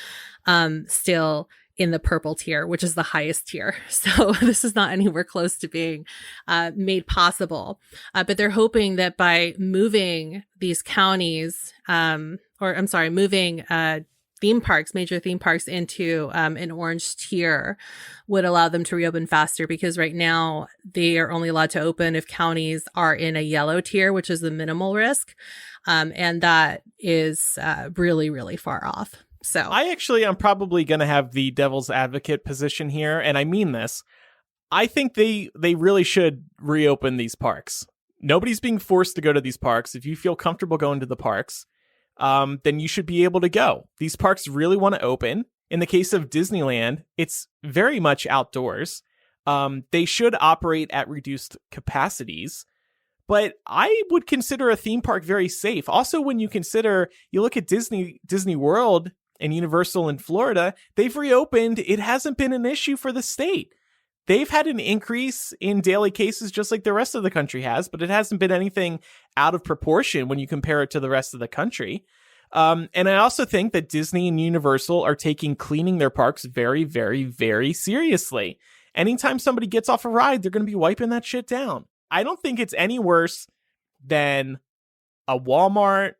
still in the purple tier, which is the highest tier. So this is not anywhere close to being made possible. But they're hoping that by moving these counties, moving theme parks, major theme parks into an orange tier would allow them to reopen faster, because right now they are only allowed to open if counties are in a yellow tier, which is the minimal risk. And that is really, really far off. So I'm probably going to have the devil's advocate position here, and I mean this. I think they really should reopen these parks. Nobody's being forced to go to these parks. If you feel comfortable going to the parks, then you should be able to go. These parks really want to open. In the case of Disneyland, it's very much outdoors. They should operate at reduced capacities. But I would consider a theme park very safe. Also, when you look at Disney World and Universal in Florida, they've reopened. It hasn't been an issue for the state. They've had an increase in daily cases just like the rest of the country has, but it hasn't been anything out of proportion when you compare it to the rest of the country. And I also think that Disney and Universal are taking cleaning their parks very, very, very seriously. Anytime somebody gets off a ride, they're going to be wiping that shit down. I don't think it's any worse than a Walmart,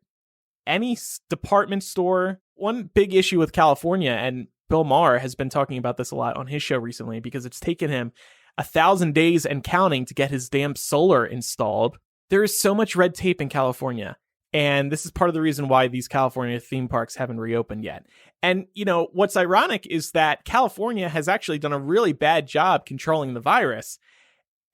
any department store. One big issue with California, and Bill Maher has been talking about this a lot on his show recently, because it's taken him 1,000 days and counting to get his damn solar installed. There is so much red tape in California, and this is part of the reason why these California theme parks haven't reopened yet. And, what's ironic is that California has actually done a really bad job controlling the virus,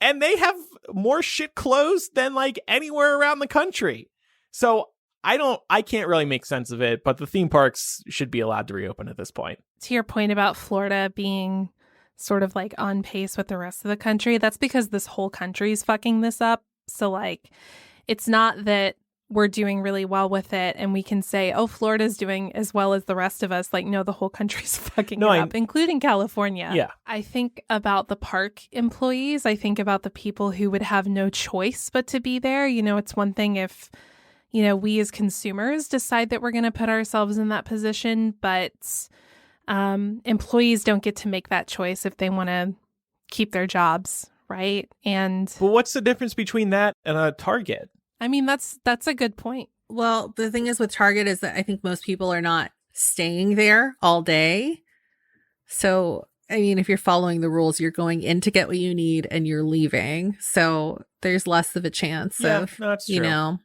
and they have more shit closed than like anywhere around the country. So I can't really make sense of it, but the theme parks should be allowed to reopen at this point. To your point about Florida being sort of like on pace with the rest of the country, that's because this whole country is fucking this up. So like, it's not that we're doing really well with it and we can say, oh, Florida's doing as well as the rest of us. Like, no, the whole country's fucking it up, including California. Yeah. I think about the park employees. I think about the people who would have no choice but to be there. It's one thing if we as consumers decide that we're going to put ourselves in that position, but employees don't get to make that choice if they want to keep their jobs, right? And well, what's the difference between that and a Target? I mean, that's a good point. Well, the thing is with Target is that I think most people are not staying there all day. So, I mean, if you're following the rules, you're going in to get what you need and you're leaving. So there's less of a chance of, that's true.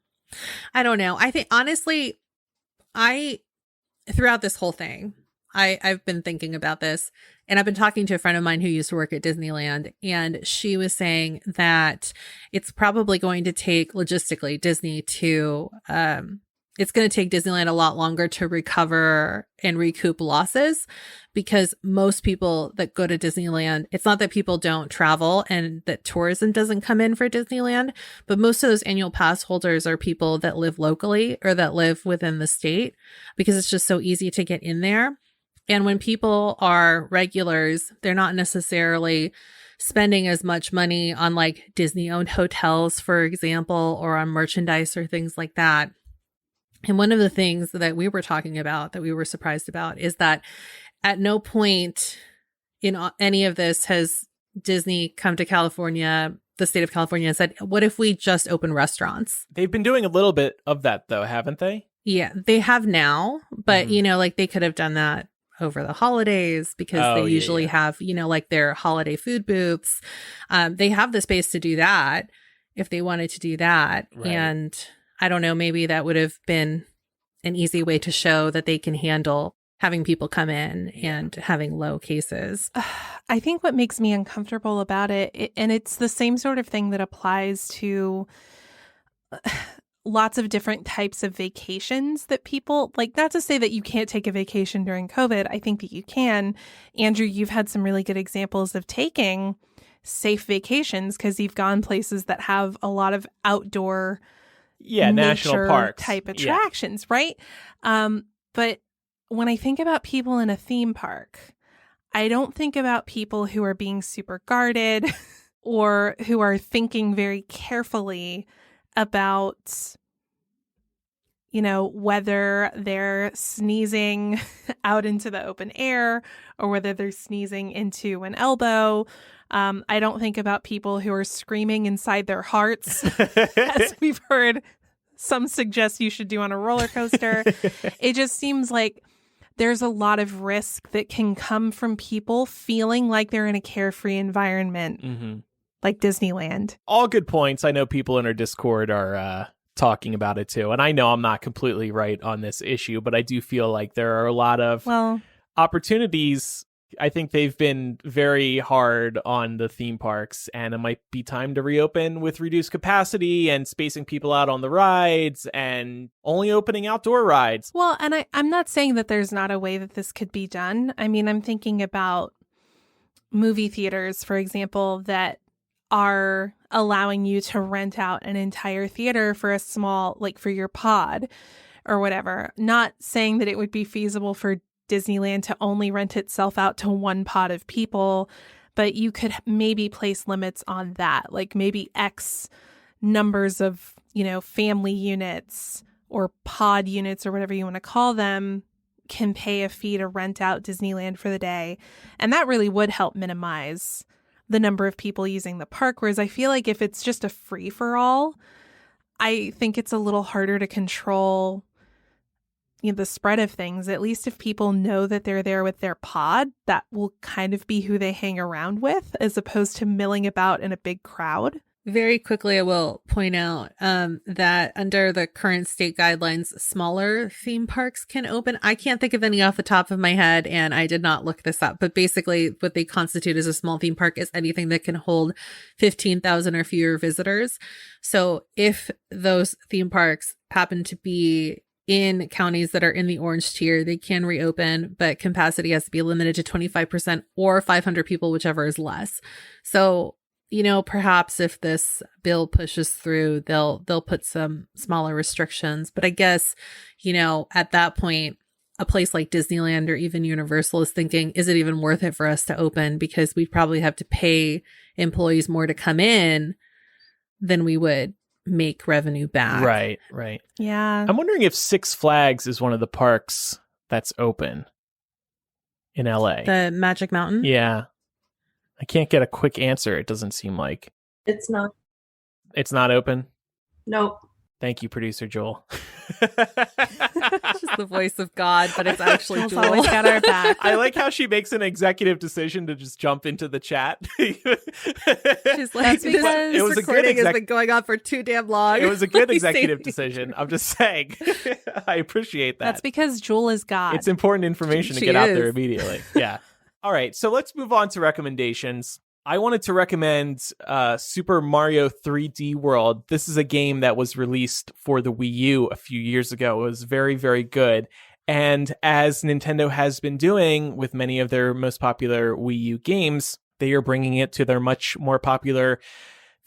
I don't know. I think, honestly, throughout this whole thing, I've been thinking about this, and I've been talking to a friend of mine who used to work at Disneyland, and she was saying that it's probably going to take logistically Disney to, it's going to take Disneyland a lot longer to recover and recoup losses, because most people that go to Disneyland, it's not that people don't travel and that tourism doesn't come in for Disneyland, but most of those annual pass holders are people that live locally or that live within the state, because it's just so easy to get in there. And when people are regulars, they're not necessarily spending as much money on like Disney-owned hotels, for example, or on merchandise or things like that. And one of the things that we were talking about that we were surprised about is that at no point in any of this has Disney come to California, the state of California, and said, what if we just open restaurants? They've been doing a little bit of that, though, haven't they? Yeah, they have now. But, like they could have done that over the holidays because they usually have, like their holiday food booths. They have the space to do that if they wanted to do that. Right. And I don't know, maybe that would have been an easy way to show that they can handle having people come in and having low cases. I think what makes me uncomfortable about it, and it's the same sort of thing that applies to lots of different types of vacations that people like, not to say that you can't take a vacation during COVID. I think that you can. Andrew, you've had some really good examples of taking safe vacations because you've gone places that have a lot of outdoor national parks type attractions, right? But when I think about people in a theme park, I don't think about people who are being super guarded or who are thinking very carefully about, whether they're sneezing out into the open air or whether they're sneezing into an elbow. I don't think about people who are screaming inside their hearts, as we've heard some suggest you should do on a roller coaster. It just seems like there's a lot of risk that can come from people feeling like they're in a carefree environment, like Disneyland. All good points. I know people in our Discord are talking about it too. And I know I'm not completely right on this issue, but I do feel like there are a lot of opportunities. I think they've been very hard on the theme parks, and it might be time to reopen with reduced capacity and spacing people out on the rides and only opening outdoor rides. Well, and I'm not saying that there's not a way that this could be done. I mean, I'm thinking about movie theaters, for example, that are allowing you to rent out an entire theater for a small, like for your pod or whatever. Not saying that it would be feasible for Disneyland to only rent itself out to one pod of people, but you could maybe place limits on that, like maybe X numbers of, family units or pod units or whatever you want to call them can pay a fee to rent out Disneyland for the day. And that really would help minimize the number of people using the park. Whereas I feel like if it's just a free for all, I think it's a little harder to control the spread of things. At least if people know that they're there with their pod, that will kind of be who they hang around with, as opposed to milling about in a big crowd. Very quickly, I will point out that under the current state guidelines, smaller theme parks can open. I can't think of any off the top of my head, and I did not look this up. But basically, what they constitute as a small theme park is anything that can hold 15,000 or fewer visitors. So if those theme parks happen to be in counties that are in the orange tier, they can reopen, but capacity has to be limited to 25% or 500 people, whichever is less. So, perhaps if this bill pushes through, they'll put some smaller restrictions. But I guess, at that point, a place like Disneyland or even Universal is thinking, is it even worth it for us to open? Because we'd probably have to pay employees more to come in than we would make revenue back. Right. Yeah. I'm wondering if Six Flags is one of the parks that's open in LA. The Magic Mountain? Yeah. I can't get a quick answer. It doesn't seem like. It's not. It's not open? Nope. Thank you, producer Joel. It's just the voice of God, but it's actually Joel. Always got our back. I like how she makes an executive decision to just jump into the chat. She's like, because it was a good recording has been going on for too damn long. It was a good Let me say executive anything. decision. I'm just saying. I appreciate that. That's because Jewel is God. It's important information to She get out there is. immediately. Yeah. All right. So let's move on to recommendations. I wanted to recommend Super Mario 3D World. This is a game that was released for the Wii U a few years ago. It was very, very good. And as Nintendo has been doing with many of their most popular Wii U games, they are bringing it to their much more popular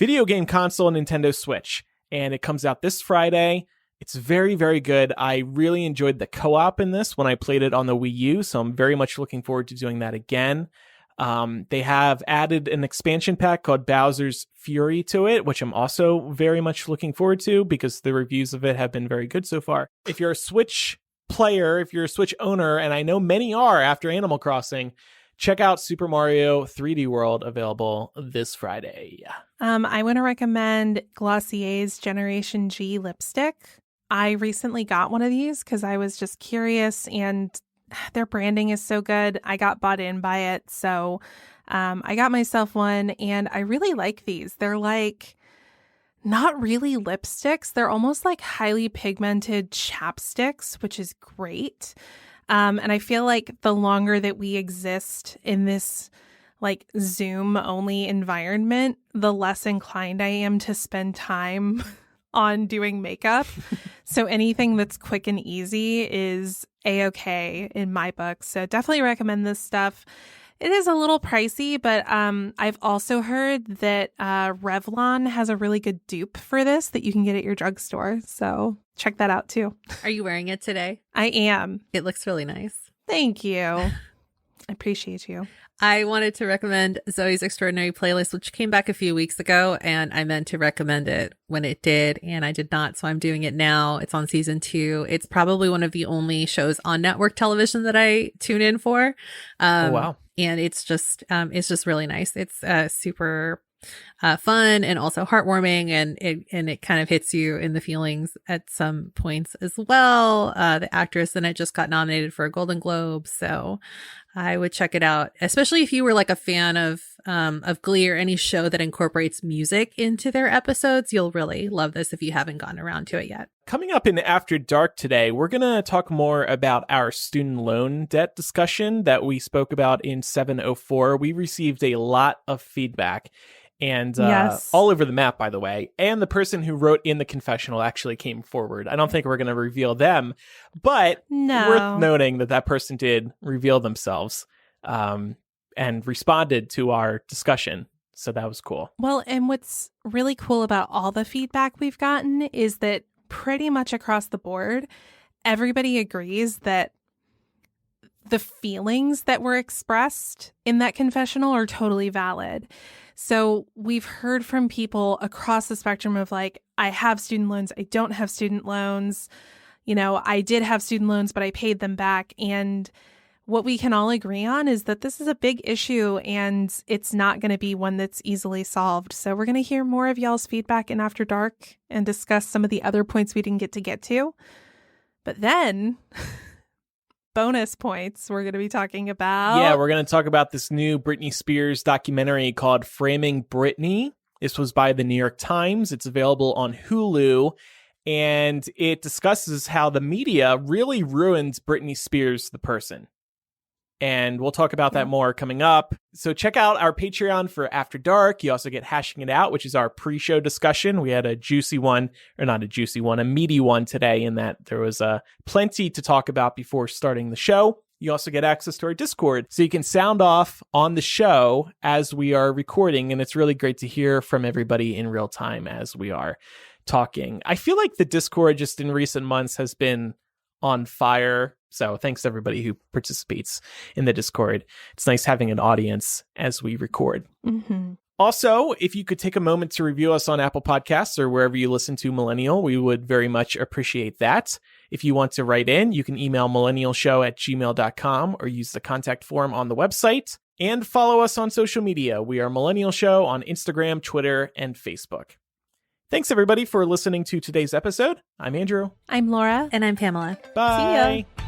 video game console, Nintendo Switch. And it comes out this Friday. It's very, very good. I really enjoyed the co-op in this when I played it on the Wii U, so I'm very much looking forward to doing that again. They have added an expansion pack called Bowser's Fury to it, which I'm also very much looking forward to because the reviews of it have been very good so far. If you're a Switch player, if you're a Switch owner, and I know many are after Animal Crossing, check out Super Mario 3D World, available this Friday. I want to recommend Glossier's Generation G lipstick. I recently got one of these because I was just curious, and their branding is so good. I got bought in by it. So I got myself one and I really like these. They're like not really lipsticks. They're almost like highly pigmented chapsticks, which is great. And I feel like the longer that we exist in this like Zoom only environment, the less inclined I am to spend time on doing makeup. So anything that's quick and easy is a-okay in my book. So definitely recommend this stuff. It is a little pricey, but I've also heard that Revlon has a really good dupe for this that you can get at your drugstore. So check that out too. Are you wearing it today? I am. It looks really nice. Thank you. I appreciate you. I wanted to recommend Zoe's Extraordinary Playlist, which came back a few weeks ago, and I meant to recommend it when it did, and I did not, so I'm doing it now. It's on season 2. It's probably one of the only shows on network television that I tune in for. Oh, wow. And it's just really nice. It's super fun and also heartwarming, and it kind of hits you in the feelings at some points as well. The actress in it just got nominated for a Golden Globe, so I would check it out, especially if you were like a fan of Glee or any show that incorporates music into their episodes. You'll really love this if you haven't gotten around to it yet. Coming up in After Dark today, we're going to talk more about our student loan debt discussion that we spoke about in 704. We received a lot of feedback. And yes. All over the map, by the way. And the person who wrote in the confessional actually came forward. I don't think we're going to reveal them, but worth noting that person did reveal themselves and responded to our discussion. So that was cool. Well, and what's really cool about all the feedback we've gotten is that pretty much across the board, everybody agrees that the feelings that were expressed in that confessional are totally valid. So we've heard from people across the spectrum of like, I have student loans, I don't have student loans. You know, I did have student loans, but I paid them back. And what we can all agree on is that this is a big issue and it's not going to be one that's easily solved. So we're going to hear more of y'all's feedback in After Dark and discuss some of the other points we didn't get to. But then... bonus points we're going to be talking about. Yeah, we're going to talk about this new Britney Spears documentary called Framing Britney. This was by the New York Times. It's available on Hulu, and it discusses how the media really ruins Britney Spears, the person. And we'll talk about that more coming up. So check out our Patreon for After Dark. You also get Hashing It Out, which is our pre-show discussion. We had a juicy one, or not a juicy one, a meaty one today, in that there was plenty to talk about before starting the show. You also get access to our Discord, so you can sound off on the show as we are recording. And it's really great to hear from everybody in real time as we are talking. I feel like the Discord just in recent months has been on fire. So thanks to everybody who participates in the Discord. It's nice having an audience as we record. Mm-hmm. Also, if you could take a moment to review us on Apple Podcasts or wherever you listen to Millennial, we would very much appreciate that. If you want to write in, you can email millennialshow@gmail.com or use the contact form on the website. And follow us on social media. We are Millennial Show on Instagram, Twitter, and Facebook. Thanks, everybody, for listening to today's episode. I'm Andrew. I'm Laura. And I'm Pamela. Bye. See ya.